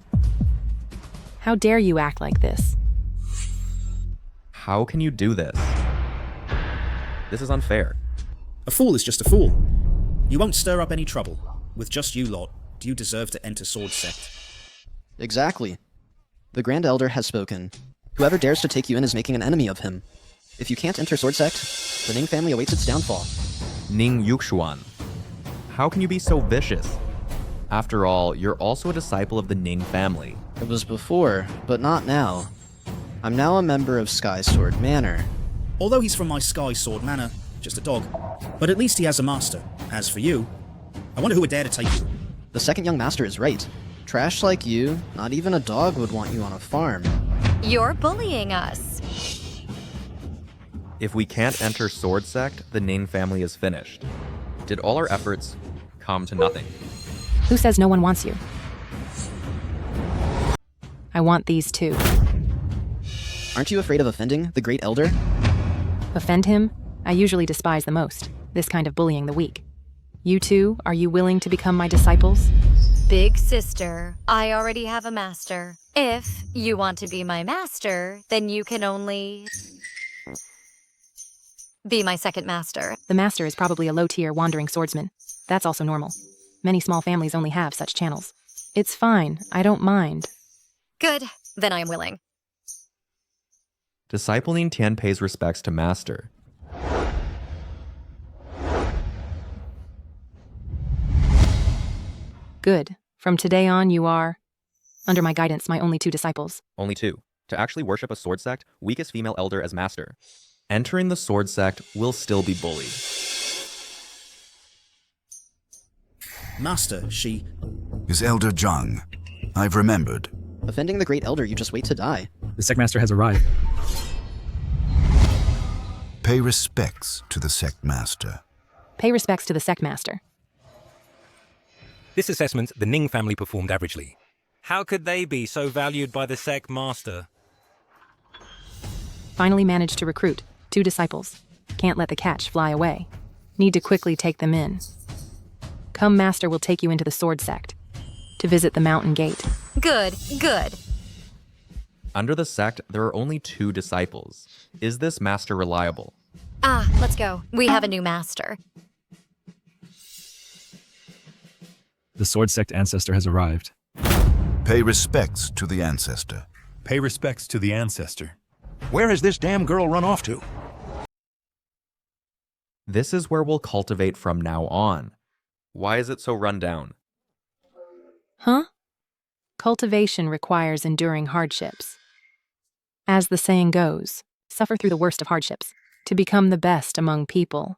How dare you act like this? How can you do this? This is unfair. A fool is just a fool. You won't stir up any trouble. With just you lot, do you deserve to enter Sword Sect? Exactly. The Grand Elder has spoken. Whoever dares to take you in is making an enemy of him. If you can't enter Sword Sect, the Ning family awaits its downfall. Ning Yuxuan. How can you be so vicious? After all, you're also a disciple of the Ning family. It was before, but not now. I'm now a member of Sky Sword Manor. Although he's from my Sky Sword Manor, just a dog. But at least he has a master. As for you, I wonder who would dare to take you. The second young master is right. Trash like you, not even a dog would want you on a farm. You're bullying us. If we can't enter Sword Sect, the Ning family is finished. Did all our efforts come to nothing? Who says no one wants you? I want these 2. Aren't you afraid of offending the Great Elder? Offend him? I usually despise the most, this kind of bullying the weak. You 2, are you willing to become my disciples? Big sister, I already have a master. If you want to be my master, then you can only be my second master. The master is probably a low-tier wandering swordsman. That's also normal. Many small families only have such channels. It's fine, I don't mind. Good, then I am willing. Discipling Tian pays respects to master. Good. From today on, you are, under my guidance, my only 2 disciples. Only 2. To actually worship a sword sect, weakest female elder as master. Entering the sword sect will still be bullied. Master, she is Elder Zhang. I've remembered. Offending the Great Elder, you just wait to die. The Sect Master has arrived. Pay respects to the Sect Master. Pay respects to the Sect Master. This assessment, the Ning family performed averagely. How could they be so valued by the Sect Master? Finally managed to recruit 2 disciples. Can't let the catch fly away. Need to quickly take them in. Come, Master will take you into the Sword Sect to visit the Mountain Gate. Good, good. Under the sect, there are only 2 disciples. Is this master reliable? Let's go. We have a new master. The Sword Sect ancestor has arrived. Pay respects to the ancestor. Pay respects to the ancestor. Where has this damn girl run off to? This is where we'll cultivate from now on. Why is it so run down? Huh? Cultivation requires enduring hardships. As the saying goes, suffer through the worst of hardships to become the best among people.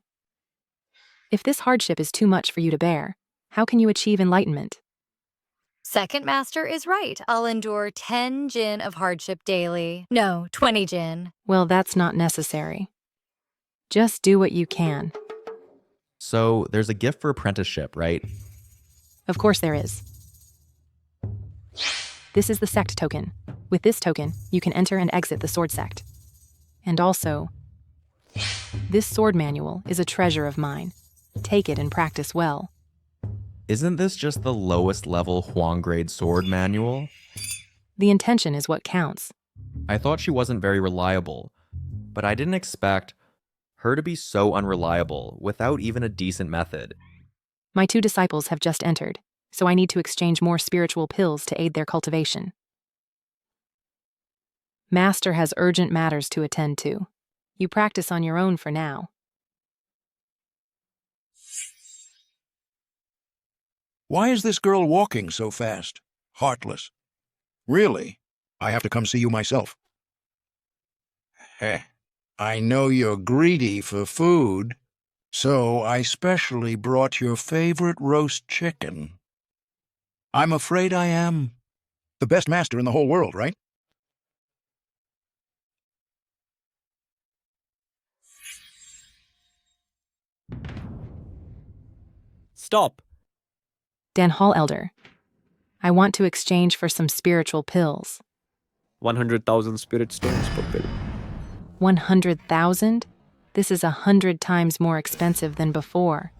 If this hardship is too much for you to bear, how can you achieve enlightenment? Second master is right. I'll endure 10 jin of hardship daily. No, 20 jin. Well, that's not necessary. Just do what you can. So, there's a gift for apprenticeship, right? Of course there is. This is the Sect token. With this token, you can enter and exit the Sword Sect. And also, this sword manual is a treasure of mine. Take it and practice well. Isn't this just the lowest level Huang grade sword manual? The intention is what counts. I thought she wasn't very reliable, but I didn't expect her to be so unreliable without even a decent method. My 2 disciples have just entered, so I need to exchange more spiritual pills to aid their cultivation. Master has urgent matters to attend to. You practice on your own for now. Why is this girl walking so fast? Heartless. Really? I have to come see you myself. I know you're greedy for food, so I specially brought your favorite roast chicken. I'm afraid I am the best master in the whole world, right? Stop. Dan Hall Elder. I want to exchange for some spiritual pills. 100,000 spirit stones per pill. 100,000? This is 100 times more expensive than before.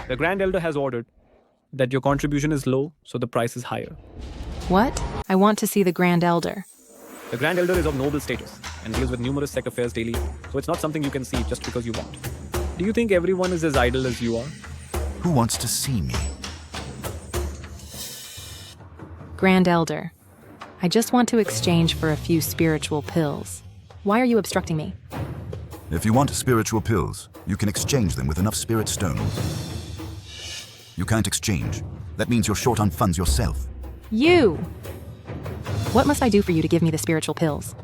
The Grand Elder has ordered that your contribution is low, so the price is higher. What? I want to see the Grand Elder. The Grand Elder is of noble status and deals with numerous sect affairs daily, so it's not something you can see just because you want. Do you think everyone is as idle as you are? Who wants to see me? Grand Elder. I just want to exchange for a few spiritual pills. Why are you obstructing me? If you want spiritual pills, you can exchange them with enough spirit stones. You can't exchange. That means you're short on funds yourself. You! What must I do for you to give me the spiritual pills?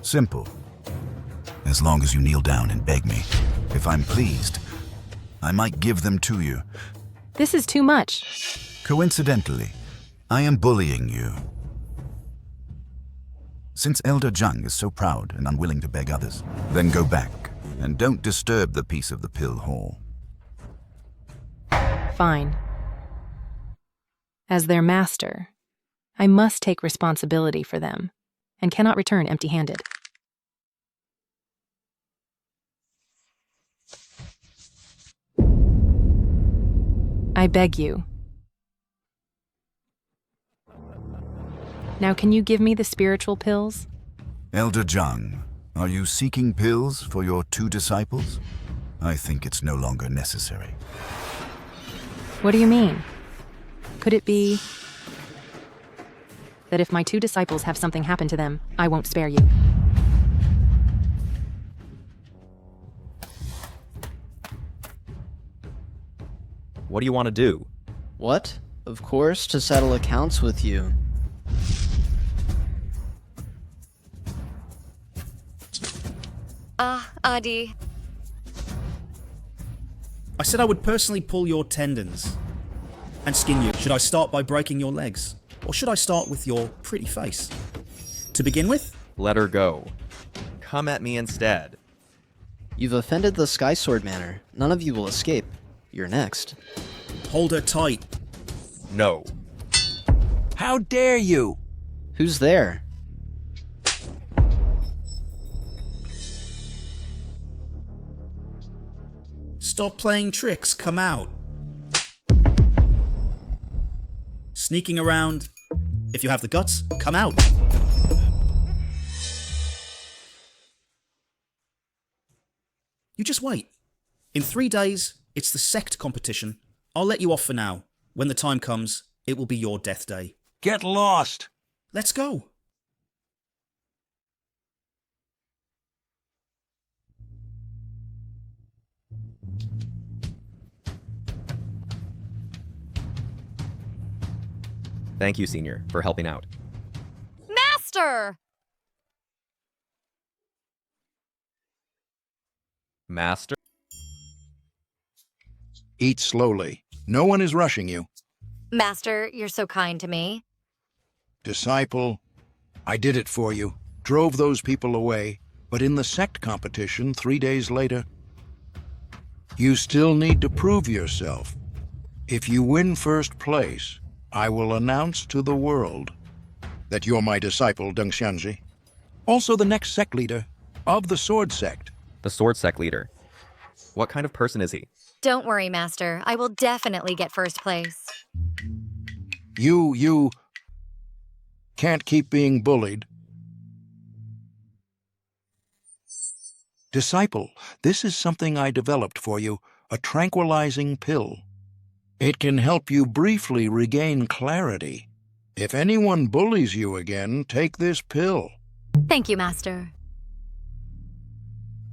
Simple. As long as you kneel down and beg me. If I'm pleased, I might give them to you. This is too much. Coincidentally, I am bullying you. Since Elder Zhang is so proud and unwilling to beg others, then go back and don't disturb the peace of the pill hall. Fine. As their master, I must take responsibility for them and cannot return empty-handed. I beg you. Now can you give me the spiritual pills? Elder Zhang, are you seeking pills for your 2 disciples? I think it's no longer necessary. What do you mean? Could it be that if my 2 disciples have something happen to them, I won't spare you? What do you want to do? What? Of course, to settle accounts with you. Adi. I said I would personally pull your tendons and skin you. Should I start by breaking your legs? Or should I start with your pretty face? To begin with? Let her go. Come at me instead. You've offended the Sky Sword Manor. None of you will escape. You're next. Hold her tight. No. How dare you? Who's there? Stop playing tricks, come out. Sneaking around. If you have the guts, come out. You just wait. In 3 days, it's the Sect competition. I'll let you off for now. When the time comes, it will be your death day. Get lost. Let's go. Thank you, Senior, for helping out. Master! Master? Eat slowly. No one is rushing you. Master, you're so kind to me. Disciple, I did it for you. Drove those people away. But in the Sect competition 3 days later, you still need to prove yourself. If you win first place, I will announce to the world that you're my disciple, Deng Xianji. Also the next sect leader of the Sword Sect. The Sword Sect leader. What kind of person is he? Don't worry, Master. I will definitely get first place. You can't keep being bullied. Disciple, this is something I developed for you, a tranquilizing pill. It can help you briefly regain clarity. If anyone bullies you again, take this pill. Thank you, Master.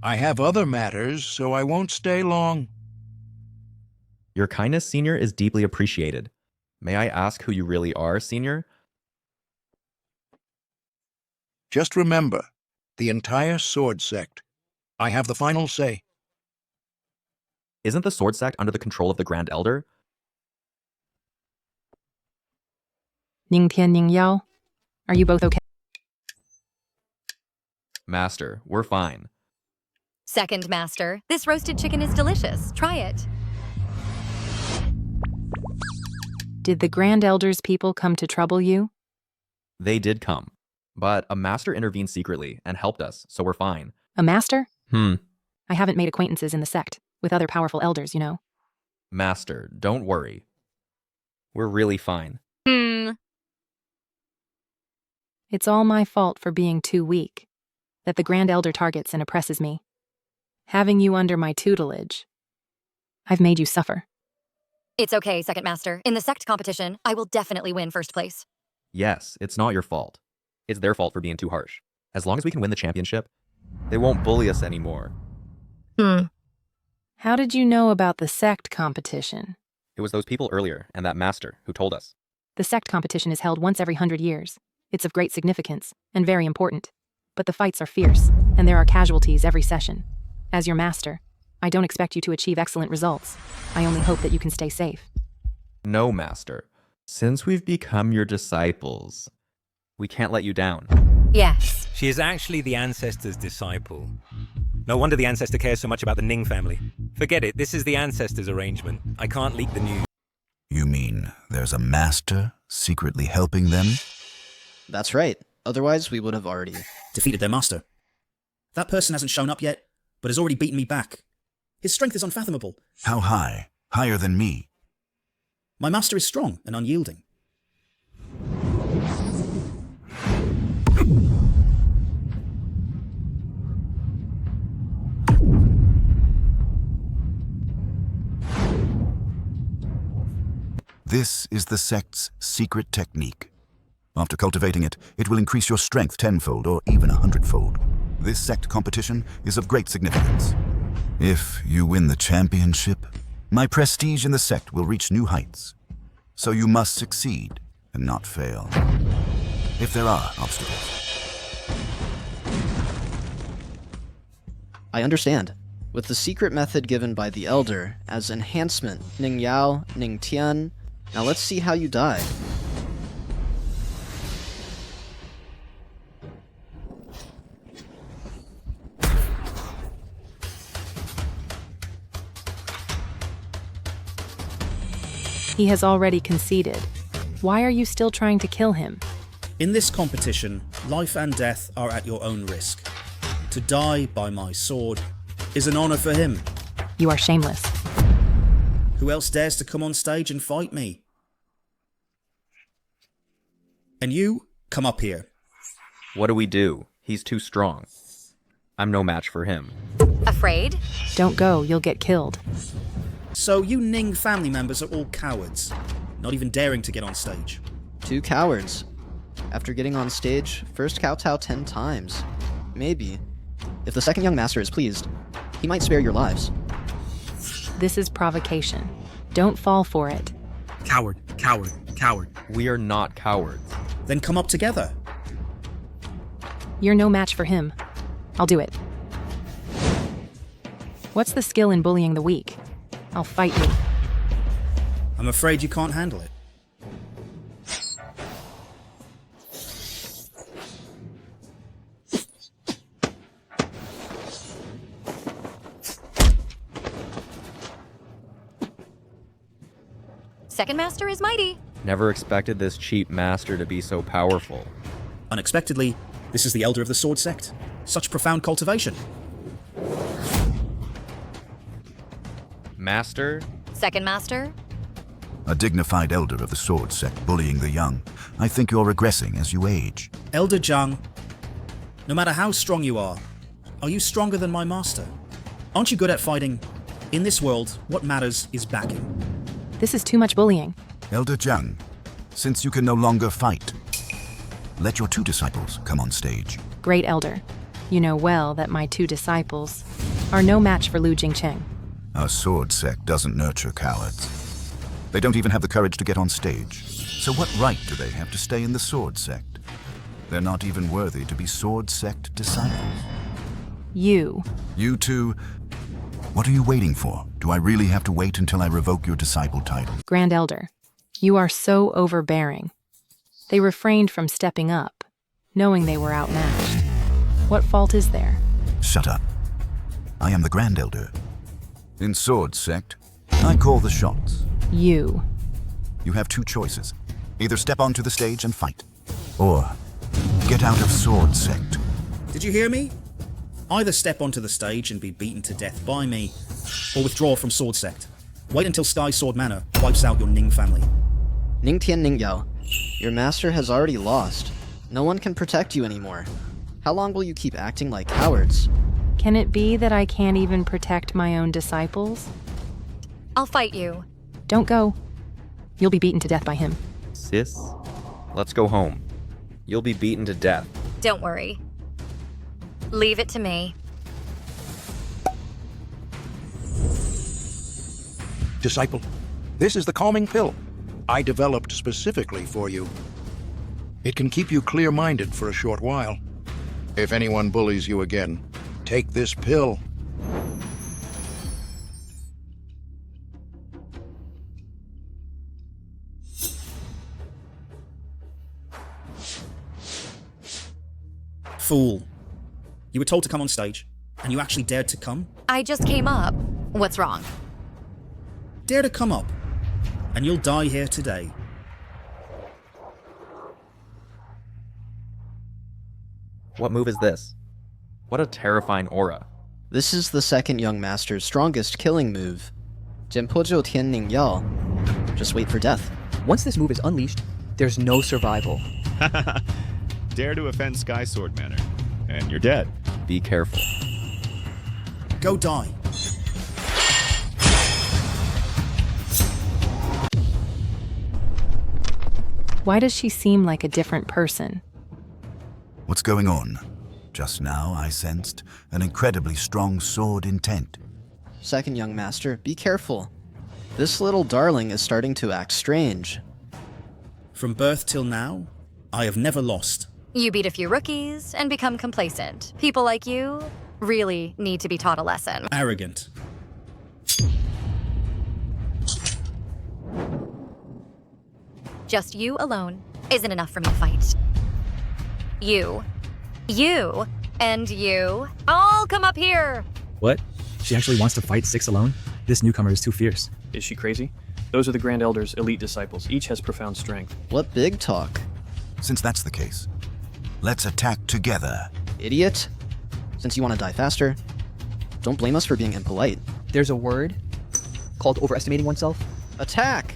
I have other matters, so I won't stay long. Your kindness, Senior, is deeply appreciated. May I ask who you really are, Senior? Just remember The entire sword sect. I have the final say. Isn't the sword sect under the control of the Grand Elder? Ning Tian Ning Yao, are you both okay? Master, we're fine. Second master, this roasted chicken is delicious. Try it. Did the Grand Elder's people come to trouble you? They did come, but a master intervened secretly and helped us, so we're fine. A master? I haven't made acquaintances in the sect with other powerful elders, you know. Master, don't worry. We're really fine. It's all my fault for being too weak, that the Grand Elder targets and oppresses me. Having you under my tutelage, I've made you suffer. It's okay, second master. In the sect competition, I will definitely win first place. Yes, it's not your fault. It's their fault for being too harsh. As long as we can win the championship, they won't bully us anymore. How did you know about the sect competition? It was those people earlier and that master who told us. The sect competition is held once every 100 years. It's of great significance and very important. But the fights are fierce, and there are casualties every session. As your master, I don't expect you to achieve excellent results. I only hope that you can stay safe. No, master. Since we've become your disciples, we can't let you down. Yes. She is actually the ancestor's disciple. No wonder the ancestor cares so much about the Ning family. Forget it, this is the ancestor's arrangement. I can't leak the news. You mean there's a master secretly helping them? That's right. Otherwise, we would have already defeated their master. That person hasn't shown up yet, but has already beaten me back. His strength is unfathomable. How high? Higher than me? My master is strong and unyielding. This is the sect's secret technique. After cultivating it, it will increase your strength tenfold or even 100-fold. This sect competition is of great significance. If you win the championship, my prestige in the sect will reach new heights. So you must succeed and not fail. If there are obstacles. I understand. With the secret method given by the Elder as enhancement, Ning Yao, Ning Tian, now let's see how you die. He has already conceded. Why are you still trying to kill him? In this competition, life and death are at your own risk. To die by my sword is an honor for him. You are shameless. Who else dares to come on stage and fight me? And you, come up here. What do we do? He's too strong. I'm no match for him. Afraid? Don't go, you'll get killed. So you Ning family members are all cowards, not even daring to get on stage. 2 cowards. After getting on stage, first kowtow 10 times. Maybe. If the second young master is pleased, he might spare your lives. This is provocation. Don't fall for it. Coward, coward, coward. We are not cowards. Then come up together. You're no match for him. I'll do it. What's the skill in bullying the weak? I'll fight you. I'm afraid you can't handle it. Second master is mighty. Never expected this cheap master to be so powerful. Unexpectedly, this is the Elder of the Sword Sect. Such profound cultivation. Master? Second master? A dignified elder of the sword sect bullying the young. I think you're regressing as you age. Elder Zhang, no matter how strong you are you stronger than my master? Aren't you good at fighting? In this world, what matters is backing. This is too much bullying. Elder Zhang, since you can no longer fight, let your 2 disciples come on stage. Great Elder. You know well that my 2 disciples are no match for Lu Jingcheng. Our sword sect doesn't nurture cowards. They don't even have the courage to get on stage. So what right do they have to stay in the sword sect? They're not even worthy to be Sword Sect disciples. You. You two, what are you waiting for? Do I really have to wait until I revoke your disciple title? Grand Elder, you are so overbearing. They refrained from stepping up, knowing they were outmatched. What fault is there? Shut up. I am the Grand Elder. In Sword Sect, I call the shots. You. You have two choices. Either step onto the stage and fight, or get out of Sword Sect. Did you hear me? Either step onto the stage and be beaten to death by me, or withdraw from Sword Sect. Wait until Sky Sword Manor wipes out your Ning family. Ning Tian Ning Yao, your master has already lost. No one can protect you anymore. How long will you keep acting like cowards? Can it be that I can't even protect my own disciples? I'll fight you. Don't go. You'll be beaten to death by him. Sis, let's go home. You'll be beaten to death. Don't worry. Leave it to me. Disciple, this is the calming pill I developed specifically for you. It can keep you clear-minded for a short while. If anyone bullies you again, take this pill. Fool. You were told to come on stage, and you actually dared to come? I just came up. What's wrong? Dare to come up, and you'll die here today. What move is this? What a terrifying aura. This is the second young master's strongest killing move. Jianpojiu Tian Ning Yao. Just wait for death. Once this move is unleashed, there's no survival. Dare to offend Sky Sword Manor, and you're dead. Be careful. Go die. Why does she seem like a different person? What's going on? Just now I sensed an incredibly strong sword intent. Second young master, be careful. This little darling is starting to act strange. From birth till now, I have never lost. You beat a few rookies and become complacent. People like you really need to be taught a lesson. Arrogant. Just you alone isn't enough for me to fight. You, and you, all come up here! What? She actually wants to fight 6 alone? This newcomer is too fierce. Is she crazy? Those are the Grand Elder's elite disciples. Each has profound strength. What big talk? Since that's the case, let's attack together. Idiot. Since you want to die faster, don't blame us for being impolite. There's a word called overestimating oneself. Attack!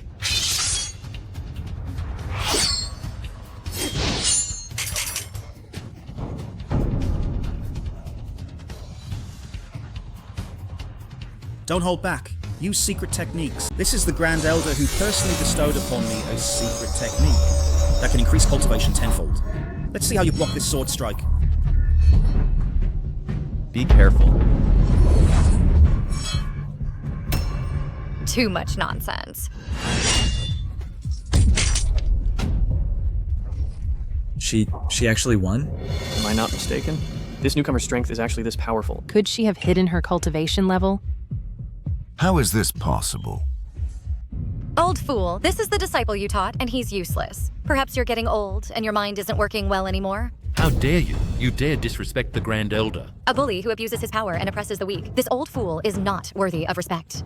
Don't hold back. Use secret techniques. This is the Grand Elder who personally bestowed upon me a secret technique that can increase cultivation tenfold. Let's see how you block this sword strike. Be careful. Too much nonsense. She actually won? Am I not mistaken? This newcomer's strength is actually this powerful. Could she have hidden her cultivation level? How is this possible? Old fool, this is the disciple you taught, and he's useless. Perhaps you're getting old, and your mind isn't working well anymore. How dare you? You dare disrespect the Grand Elder. A bully who abuses his power and oppresses the weak. This old fool is not worthy of respect.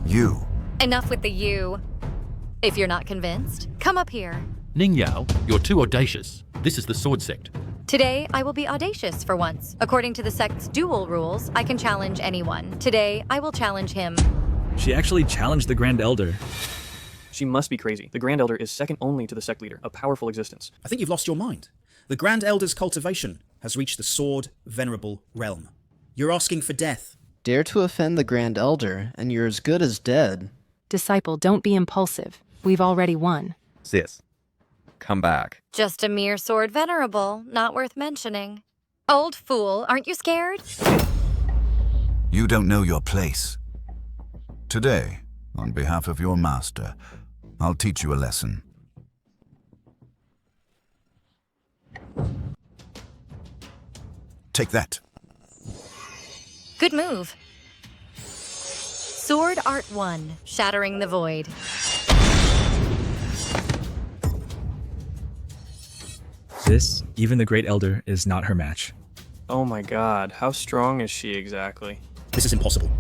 You. Enough with the you. If you're not convinced, come up here. Ning Yao, you're too audacious. This is the Sword Sect. Today, I will be audacious for once. According to the sect's duel rules, I can challenge anyone. Today, I will challenge him. She actually challenged the Grand Elder. She must be crazy. The Grand Elder is second only to the sect leader, a powerful existence. I think you've lost your mind. The Grand Elder's cultivation has reached the Sword Venerable realm. You're asking for death. Dare to offend the Grand Elder, and you're as good as dead. Disciple, don't be impulsive. We've already won. Sis, come back. Just a mere sword venerable, not worth mentioning. Old fool, aren't you scared? You don't know your place. Today, on behalf of your master, I'll teach you a lesson. Take that. Good move. Sword Art 1, Shattering the Void. This, even the Great Elder, is not her match. Oh my god, how strong is she exactly? This is impossible.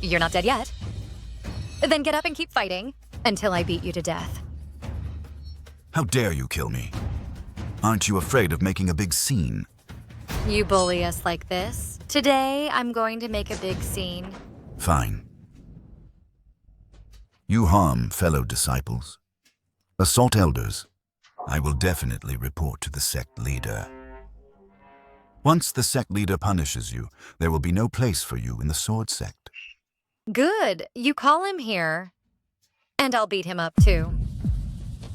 You're not dead yet. Then get up and keep fighting until I beat you to death. How dare you kill me? Aren't you afraid of making a big scene? You bully us like this. Today, I'm going to make a big scene. Fine. You harm fellow disciples, assault elders. I will definitely report to the sect leader. Once the sect leader punishes you, there will be no place for you in the sword sect. Good. You call him here. And I'll beat him up too.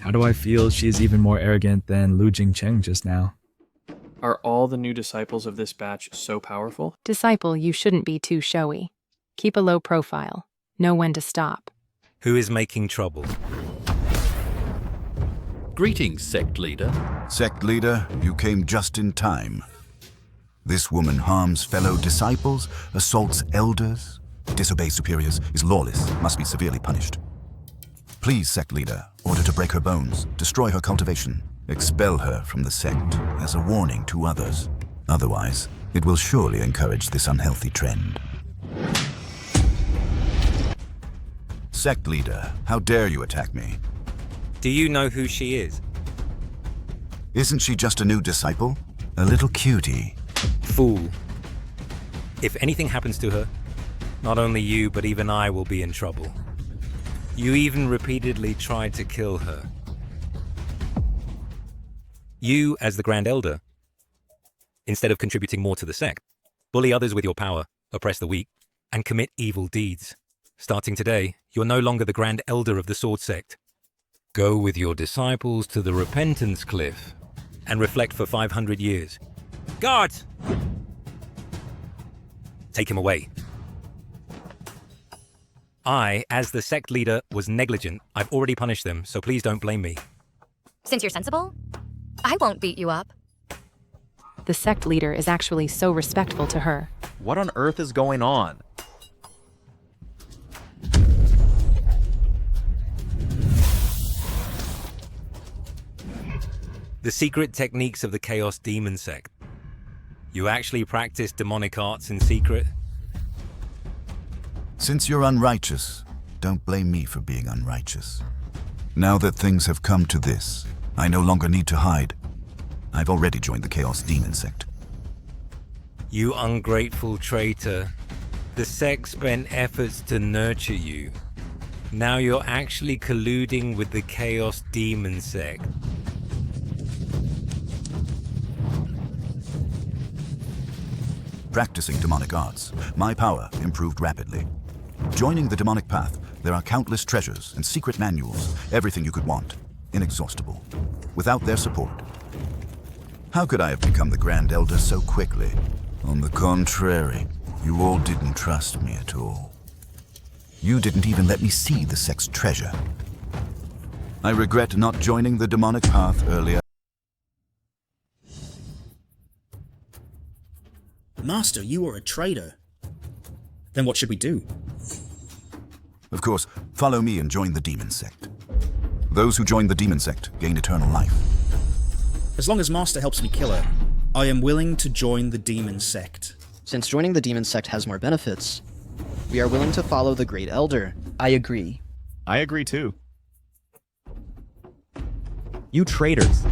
How do I feel she is even more arrogant than Lu Jingcheng just now? Are all the new disciples of this batch so powerful? Disciple, you shouldn't be too showy. Keep a low profile. Know when to stop. Who is making trouble? Greetings, Sect Leader. Sect leader, you came just in time. This woman harms fellow disciples, assaults elders, disobeys superiors, is lawless, must be severely punished. Please, sect leader, order to break her bones, destroy her cultivation, expel her from the sect as a warning to others. Otherwise, it will surely encourage this unhealthy trend. Sect leader, how dare you attack me? Do you know who she is? Isn't she just a new disciple? A little cutie. Fool. If anything happens to her, not only you, but even I will be in trouble. You even repeatedly tried to kill her. You, as the Grand Elder, instead of contributing more to the sect, bully others with your power, oppress the weak, and commit evil deeds. Starting today, you're no longer the Grand Elder of the Sword Sect. Go with your disciples to the Repentance Cliff and reflect for 500 years. Guards! Take him away. I, as the sect leader, was negligent. I've already punished them, so please don't blame me. Since you're sensible, I won't beat you up. The sect leader is actually so respectful to her. What on earth is going on? The secret techniques of the Chaos Demon Sect. You actually practice demonic arts in secret? Since you're unrighteous, don't blame me for being unrighteous. Now that things have come to this, I no longer need to hide. I've already joined the Chaos Demon Sect. You ungrateful traitor. The sect spent efforts to nurture you. Now you're actually colluding with the Chaos Demon Sect. Practicing demonic arts, my power improved rapidly. Joining the demonic path, there are countless treasures and secret manuals, everything you could want, inexhaustible. Without their support, how could I have become the Grand Elder so quickly? On the contrary, you all didn't trust me at all. You didn't even let me see the sect's treasure. I regret not joining the demonic path earlier. Master, you are a traitor. Then what should we do? Of course, follow me and join the Demon Sect. Those who join the Demon Sect gain eternal life. As long as Master helps me kill her, I am willing to join the Demon Sect. Since joining the Demon Sect has more benefits, we are willing to follow the Great Elder. I agree. I agree too. You traitors.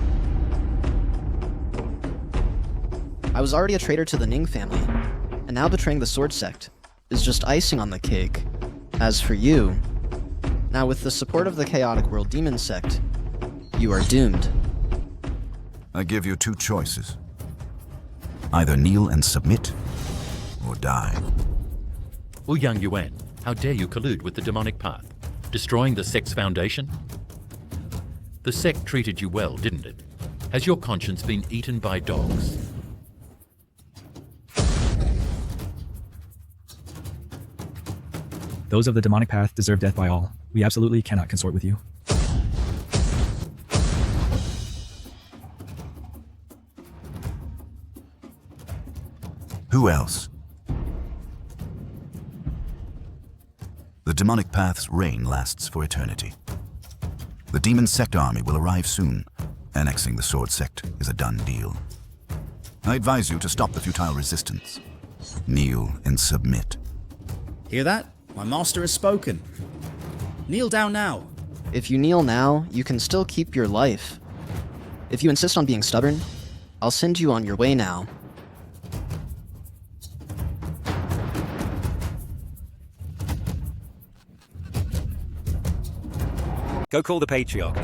I was already a traitor to the Ning family, and now betraying the Sword Sect is just icing on the cake. As for you, now with the support of the Chaotic World Demon Sect, you are doomed. I give you two choices. Either kneel and submit, or die. Yang Yuan, how dare you collude with the demonic path, destroying the sect's foundation? The sect treated you well, didn't it? Has your conscience been eaten by dogs? Those of the demonic path deserve death by all. We absolutely cannot consort with you. Who else? The demonic path's reign lasts for eternity. The demon sect army will arrive soon. Annexing the sword sect is a done deal. I advise you to stop the futile resistance. Kneel and submit. Hear that? My master has spoken. Kneel down now. If you kneel now, you can still keep your life. If you insist on being stubborn, I'll send you on your way now. Go call the patriarch.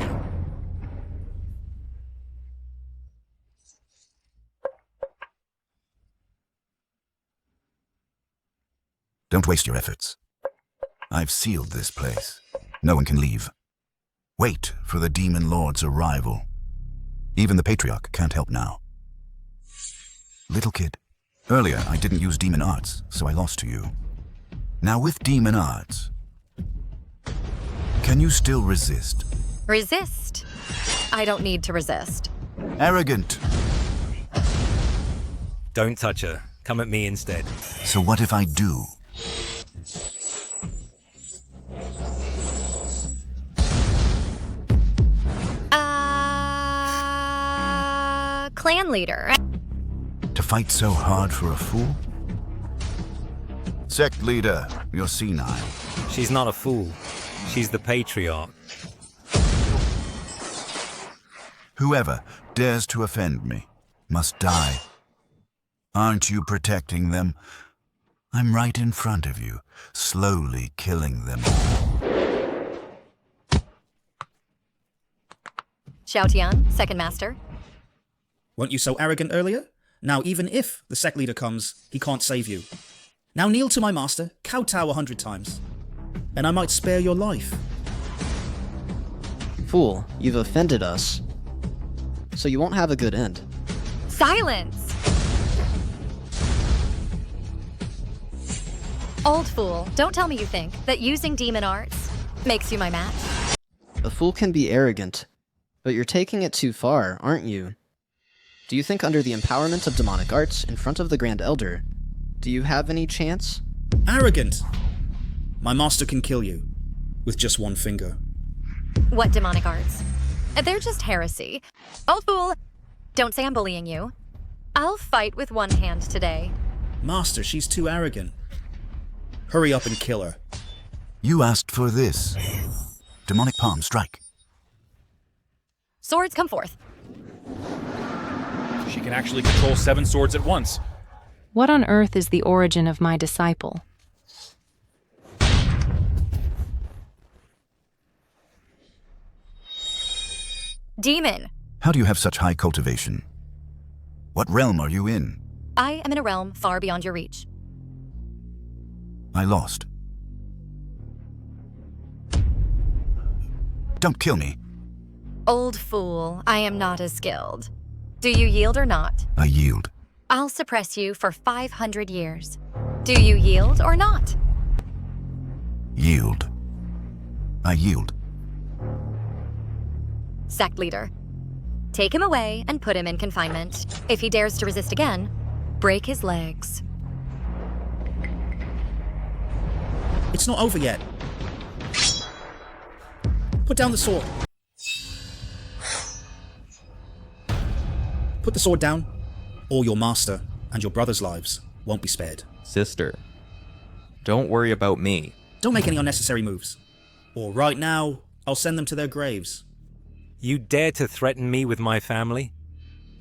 Don't waste your efforts. I've sealed this place. No one can leave. Wait for the demon lord's arrival. Even the patriarch can't help now. Little kid, earlier I didn't use demon arts, so I lost to you. Now with demon arts, can you still resist? Resist? I don't need to resist. Arrogant. Don't touch her. Come at me instead. So what if I do? Clan leader. To fight so hard for a fool? Sect leader, you're senile. She's not a fool. She's the patriarch. Whoever dares to offend me must die. Aren't you protecting them? I'm right in front of you, slowly killing them all. Xiaotian, second master. Weren't you so arrogant earlier? Now even if the sect leader comes, he can't save you. Now kneel to my master, kowtow 100 times, and I might spare your life. Fool, you've offended us. So you won't have a good end. Silence! Old fool, don't tell me you think that using demon arts makes you my match. A fool can be arrogant, but you're taking it too far, aren't you? Do you think under the empowerment of demonic arts in front of the Grand Elder, do you have any chance? Arrogant! My master can kill you with just one finger. What demonic arts? They're just heresy. Old fool, don't say I'm bullying you. I'll fight with one hand today. Master, she's too arrogant. Hurry up and kill her. You asked for this. Demonic palm strike. Swords come forth. She can actually control 7 swords at once. What on earth is the origin of my disciple? Demon. How do you have such high cultivation? What realm are you in? I am in a realm far beyond your reach. I lost. Don't kill me. Old fool, I am not as skilled. Do you yield or not? I yield. I'll suppress you for 500 years. Do you yield or not? Yield. I yield. Sect leader. Take him away and put him in confinement. If he dares to resist again, break his legs. It's not over yet. Put down the sword. Put the sword down, or your master and your brother's lives won't be spared. Sister, don't worry about me. Don't make any unnecessary moves. Or right now, I'll send them to their graves. You dare to threaten me with my family?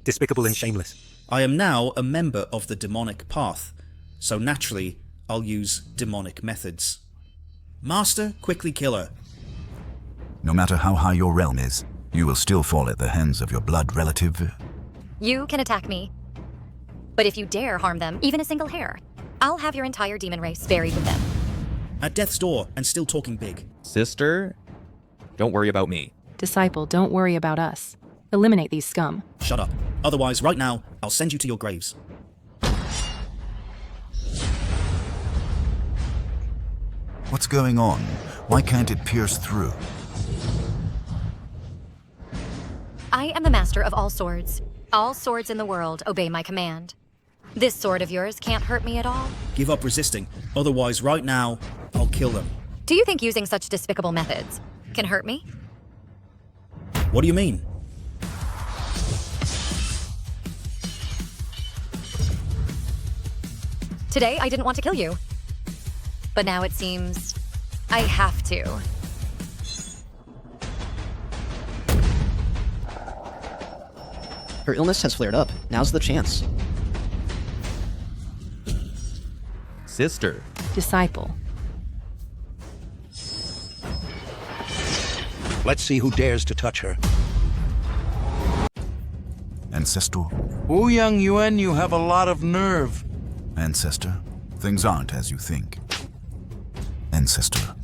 Despicable and shameless. I am now a member of the demonic path, so naturally, I'll use demonic methods. Master, quickly kill her. No matter how high your realm is, you will still fall at the hands of your blood relative. You can attack me. But if you dare harm them, even a single hair, I'll have your entire demon race buried with them. At death's door and still talking big. Sister, don't worry about me. Disciple, don't worry about us. Eliminate these scum. Shut up. Otherwise, right now, I'll send you to your graves. What's going on? Why can't it pierce through? I am the master of all swords. All swords in the world obey my command. This sword of yours can't hurt me at all. Give up resisting. Otherwise, right now, I'll kill them. Do you think using such despicable methods can hurt me? What do you mean? Today, I didn't want to kill you. But now it seems I have to. Her illness has flared up. Now's the chance. Sister. Disciple. Let's see who dares to touch her. Ancestor. Young Yuan, you have a lot of nerve. Ancestor, things aren't as you think. Ancestor.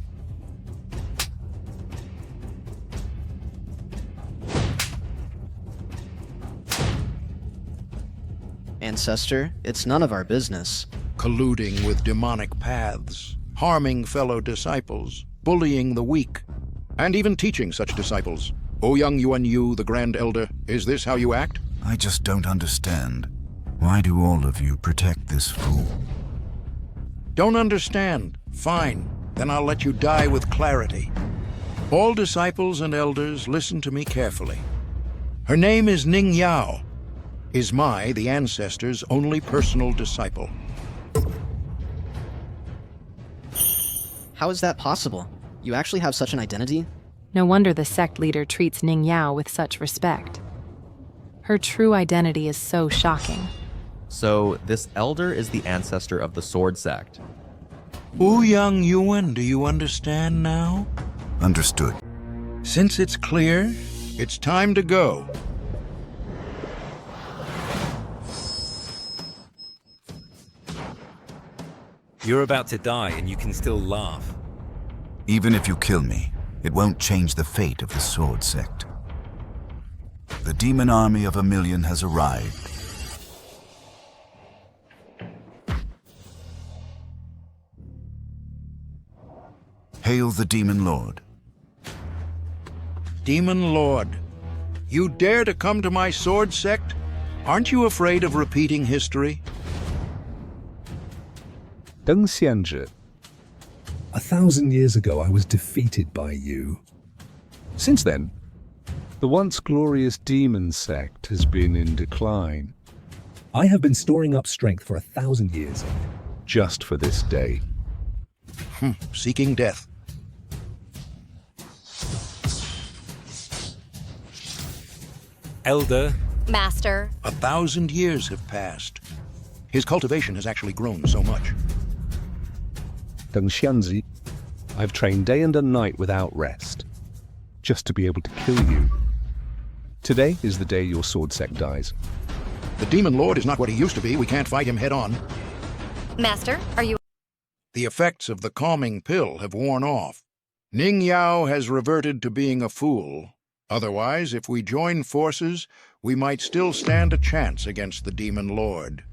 Ancestor, it's none of our business. Colluding with demonic paths, harming fellow disciples, bullying the weak, and even teaching such disciples. Young Yuan Yu, the Grand Elder, is this how you act? I just don't understand. Why do all of you protect this fool? Don't understand? Fine. Then I'll let you die with clarity. All disciples and elders, listen to me carefully. Her name is Ning Yao. Is the ancestor's only personal disciple. How is that possible? You actually have such an identity? No wonder the sect leader treats Ning Yao with such respect. Her true identity is so shocking. So, this elder is the ancestor of the Sword Sect. Young Yuan, do you understand now? Understood. Since it's clear, it's time to go. You're about to die and you can still laugh. Even if you kill me, it won't change the fate of the Sword Sect. The demon army of 1,000,000 has arrived. Hail the Demon Lord. Demon Lord, you dare to come to my sword sect? Aren't you afraid of repeating history? Deng Xianzhi, 1,000 years ago I was defeated by you. Since then, the once glorious demon sect has been in decline. I have been storing up strength for 1,000 years, just for this day. Seeking death. Elder. Master. 1,000 years have passed. His cultivation has actually grown so much. Deng Xianzhi, I've trained day and night without rest, just to be able to kill you. Today is the day your sword sect dies. The Demon Lord is not what he used to be. We can't fight him head on. Master, are you... The effects of the calming pill have worn off. Ning Yao has reverted to being a fool. Otherwise, if we join forces, we might still stand a chance against the Demon Lord.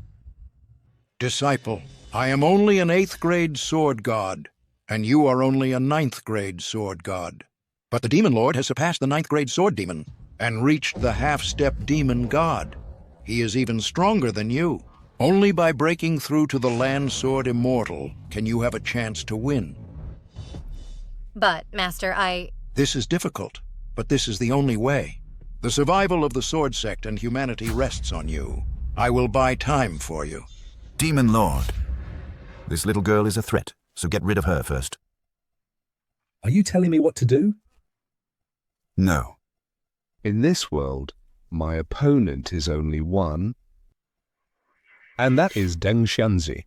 Disciple, I am only an 8th grade sword god, and you are only a 9th grade sword god. But the Demon Lord has surpassed the 9th grade sword demon and reached the half-step demon god. He is even stronger than you. Only by breaking through to the land sword Immortal can you have a chance to win. But, Master, This is difficult, but this is the only way. The survival of the sword sect and humanity rests on you. I will buy time for you. Demon Lord, this little girl is a threat, so get rid of her first. Are you telling me what to do? No. In this world, my opponent is only one, and that is Deng Xianzhi.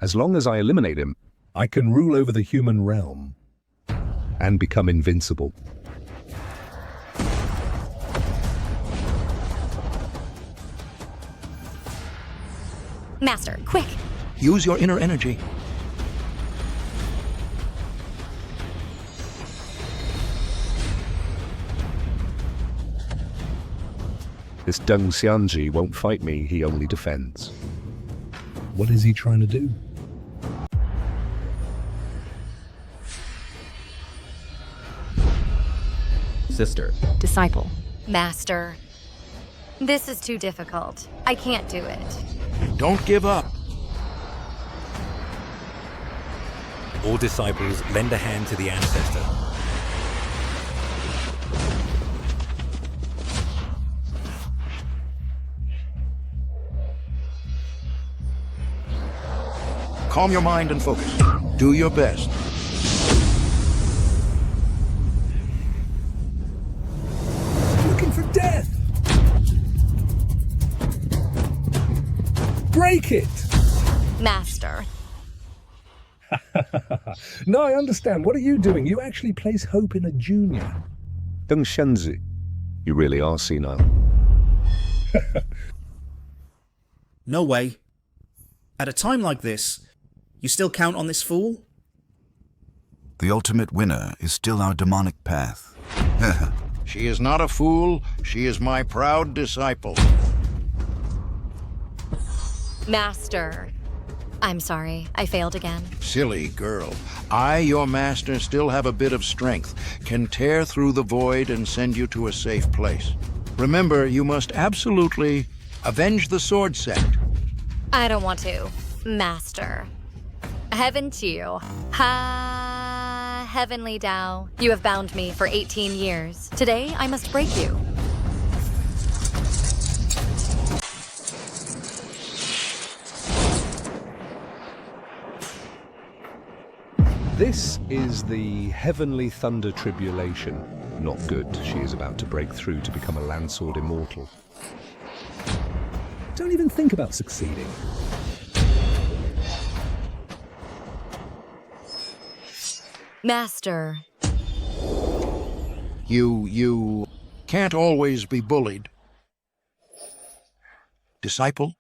As long as I eliminate him, I can rule over the human realm and become invincible. Master, quick! Use your inner energy. This Deng Xianzhi won't fight me, he only defends. What is he trying to do? Sister. Disciple. Master. This is too difficult. I can't do it. Don't give up. All disciples lend a hand to the ancestor. Calm your mind and focus. Do your best. Looking for death! Break it! Master. No, I understand. What are you doing? You actually place hope in a junior. Deng Shenzi. You really are senile. No way. At a time like this, you still count on this fool? The ultimate winner is still our demonic path. She is not a fool. She is my proud disciple. Master. I'm sorry, I failed again. Silly girl. I, your master, still have a bit of strength, can tear through the void and send you to a safe place. Remember, you must absolutely avenge the sword sect. I don't want to. Master. Heaven to you. Ha, heavenly Tao. You have bound me for 18 years. Today, I must break you. This is the Heavenly Thunder Tribulation. Not good. She is about to break through to become a Landsword Immortal. Don't even think about succeeding. Master. You can't always be bullied. Disciple,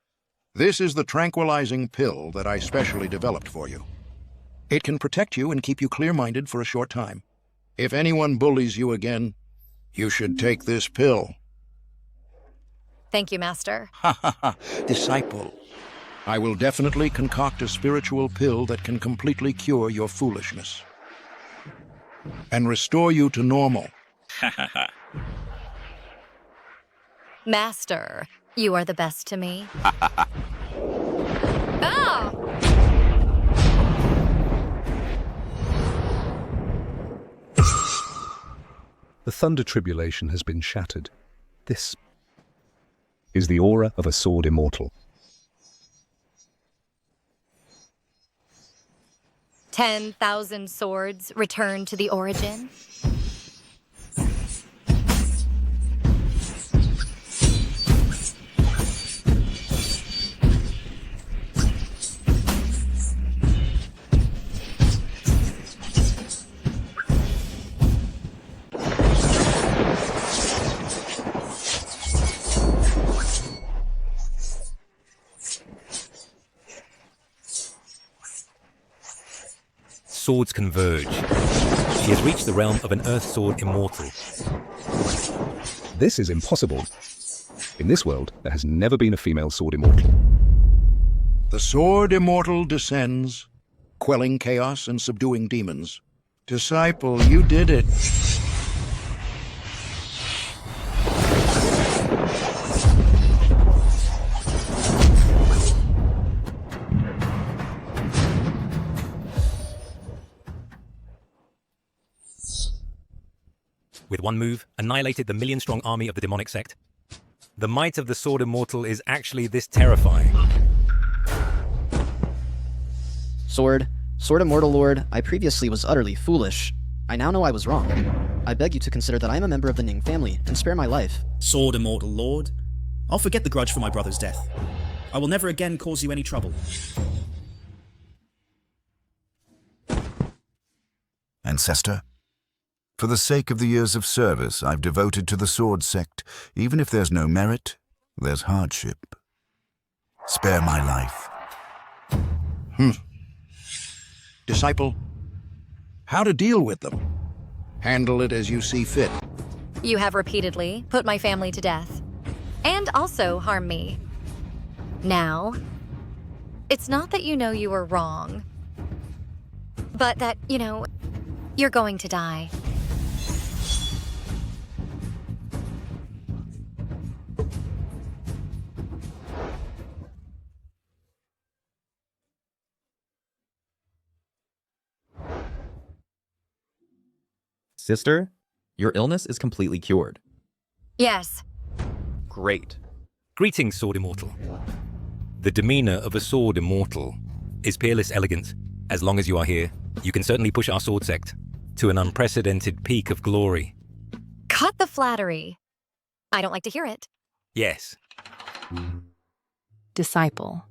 this is the tranquilizing pill that I specially developed for you. It can protect you and keep you clear-minded for a short time. If anyone bullies you again, you should take this pill. Thank you, Master. Ha ha ha. Disciple, I will definitely concoct a spiritual pill that can completely cure your foolishness and restore you to normal. Master, you are the best to me. Ah! The Thunder Tribulation has been shattered. This is the aura of a sword immortal. 10,000 swords return to the origin. Swords converge. She has reached the realm of an Earth Sword Immortal. This is impossible. In this world, there has never been a female sword immortal. The sword immortal descends, quelling chaos and subduing demons. Disciple, you did it. With one move, annihilated the million-strong army of the demonic sect. The might of the Sword Immortal is actually this terrifying. Sword Immortal Lord, I previously was utterly foolish. I now know I was wrong. I beg you to consider that I am a member of the Ning family and spare my life. Sword Immortal Lord, I'll forget the grudge for my brother's death. I will never again cause you any trouble. Ancestor? For the sake of the years of service I've devoted to the sword sect, even if there's no merit, there's hardship. Spare my life. Disciple, how to deal with them? Handle it as you see fit. You have repeatedly put my family to death, and also harm me. Now, it's not that you know you were wrong, but that, you're going to die. Sister, your illness is completely cured. Yes. Great. Greetings, Sword Immortal. The demeanor of a Sword Immortal is peerless elegance. As long as you are here, you can certainly push our sword sect to an unprecedented peak of glory. Cut the flattery. I don't like to hear it. Yes. Disciple.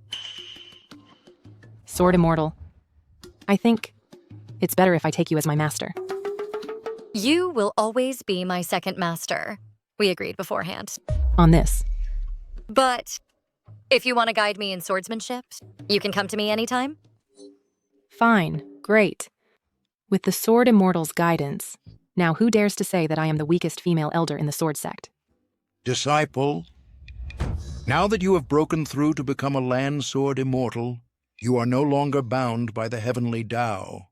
Sword Immortal. I think it's better if I take you as my master. You will always be my second master. We agreed beforehand. On this. But if you want to guide me in swordsmanship, you can come to me anytime. Fine. Great. With the Sword Immortal's guidance, now who dares to say that I am the weakest female elder in the Sword Sect? Disciple, now that you have broken through to become a land sword immortal, you are no longer bound by the heavenly Tao.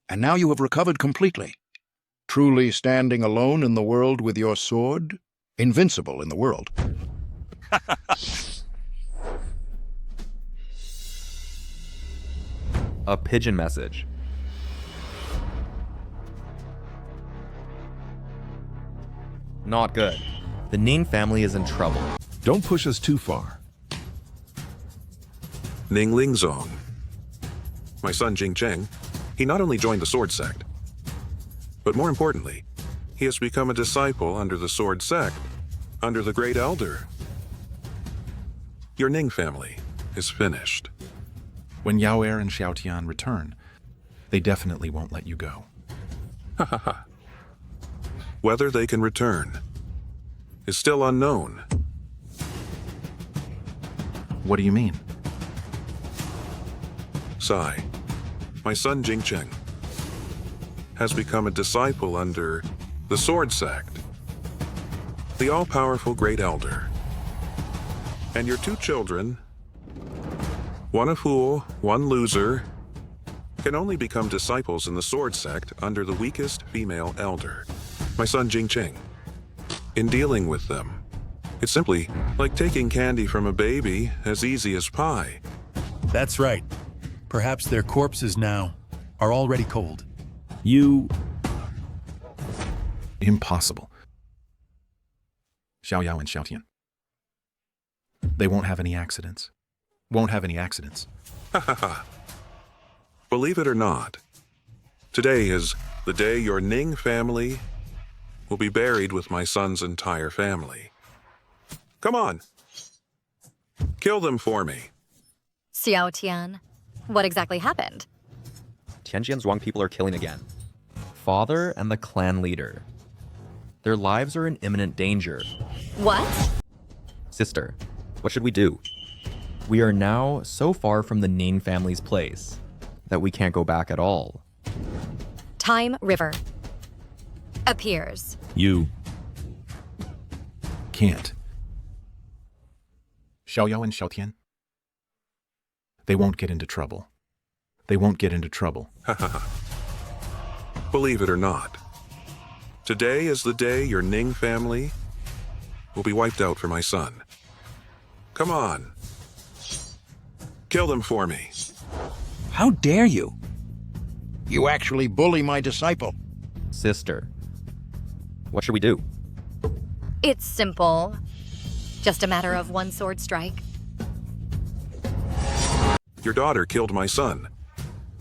And now you have recovered completely, truly standing alone in the world with your sword, invincible in the world. A pigeon message. Not good. The Ning family is in trouble. Don't push us too far. Ning Lingzong. My son Jing Cheng, he not only joined the Sword Sect, but more importantly, he has become a disciple under the Sword Sect, under the Great Elder. Your Ning family is finished. When Yaoer and Xiaotian return, they definitely won't let you go. Ha ha ha. Whether they can return is still unknown. What do you mean? Sai, my son Jing Cheng, has become a disciple under the Sword Sect, the all-powerful Great Elder. And your two children, one a fool, one loser, can only become disciples in the Sword Sect under the weakest female elder, my son Jing Cheng. In dealing with them, it's simply like taking candy from a baby, as easy as pie. That's right. Perhaps their corpses now are already cold. Impossible. Xiao Yao and Xiaotian. They won't have any accidents. Won't have any accidents. Ha ha ha. Believe it or not, today is the day your Ning family will be buried with my son's entire family. Come on. Kill them for me. Xiao Tian, what exactly happened? Tianjian's Zhuang people are killing again. Father and the clan leader. Their lives are in imminent danger. What? Sister, what should we do? We are now so far from the Ning family's place that we can't go back at all. Time River appears. You can't. Xiao Yao and Xiaotian. They won't get into trouble. They won't get into trouble. Ha ha ha. Believe it or not, today is the day your Ning family will be wiped out for my son. Come on. Kill them for me. How dare you? You actually bully my disciple. Sister, what should we do? It's simple. Just a matter of one sword strike. Your daughter killed my son.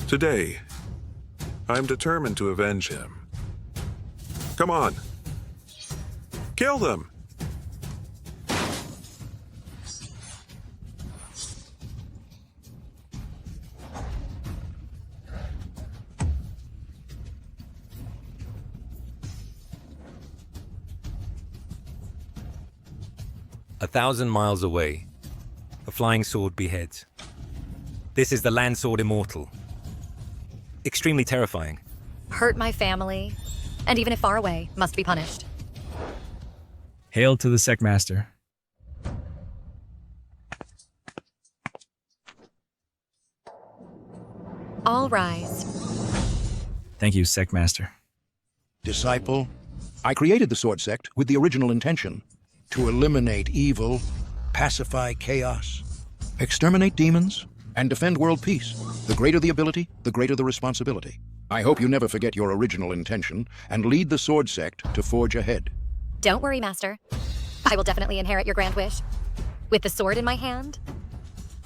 Today, I'm determined to avenge him. Come on. Kill them! A 1,000 miles away, a flying sword beheads. This is the Land Sword Immortal. Extremely terrifying. Hurt my family, and even if far away, must be punished. Hail to the Sect Master. All rise. Thank you, Sect Master. Disciple, I created the Sword Sect with the original intention to eliminate evil, pacify chaos, exterminate demons, and defend world peace. The greater the ability, the greater the responsibility. I hope you never forget your original intention and lead the Sword Sect to forge ahead. Don't worry, Master. I will definitely inherit your grand wish. With the sword in my hand,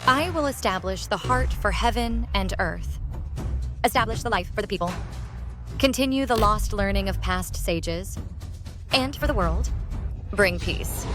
I will establish the heart for heaven and earth. Establish the life for the people. Continue the lost learning of past sages. And for the world, bring peace.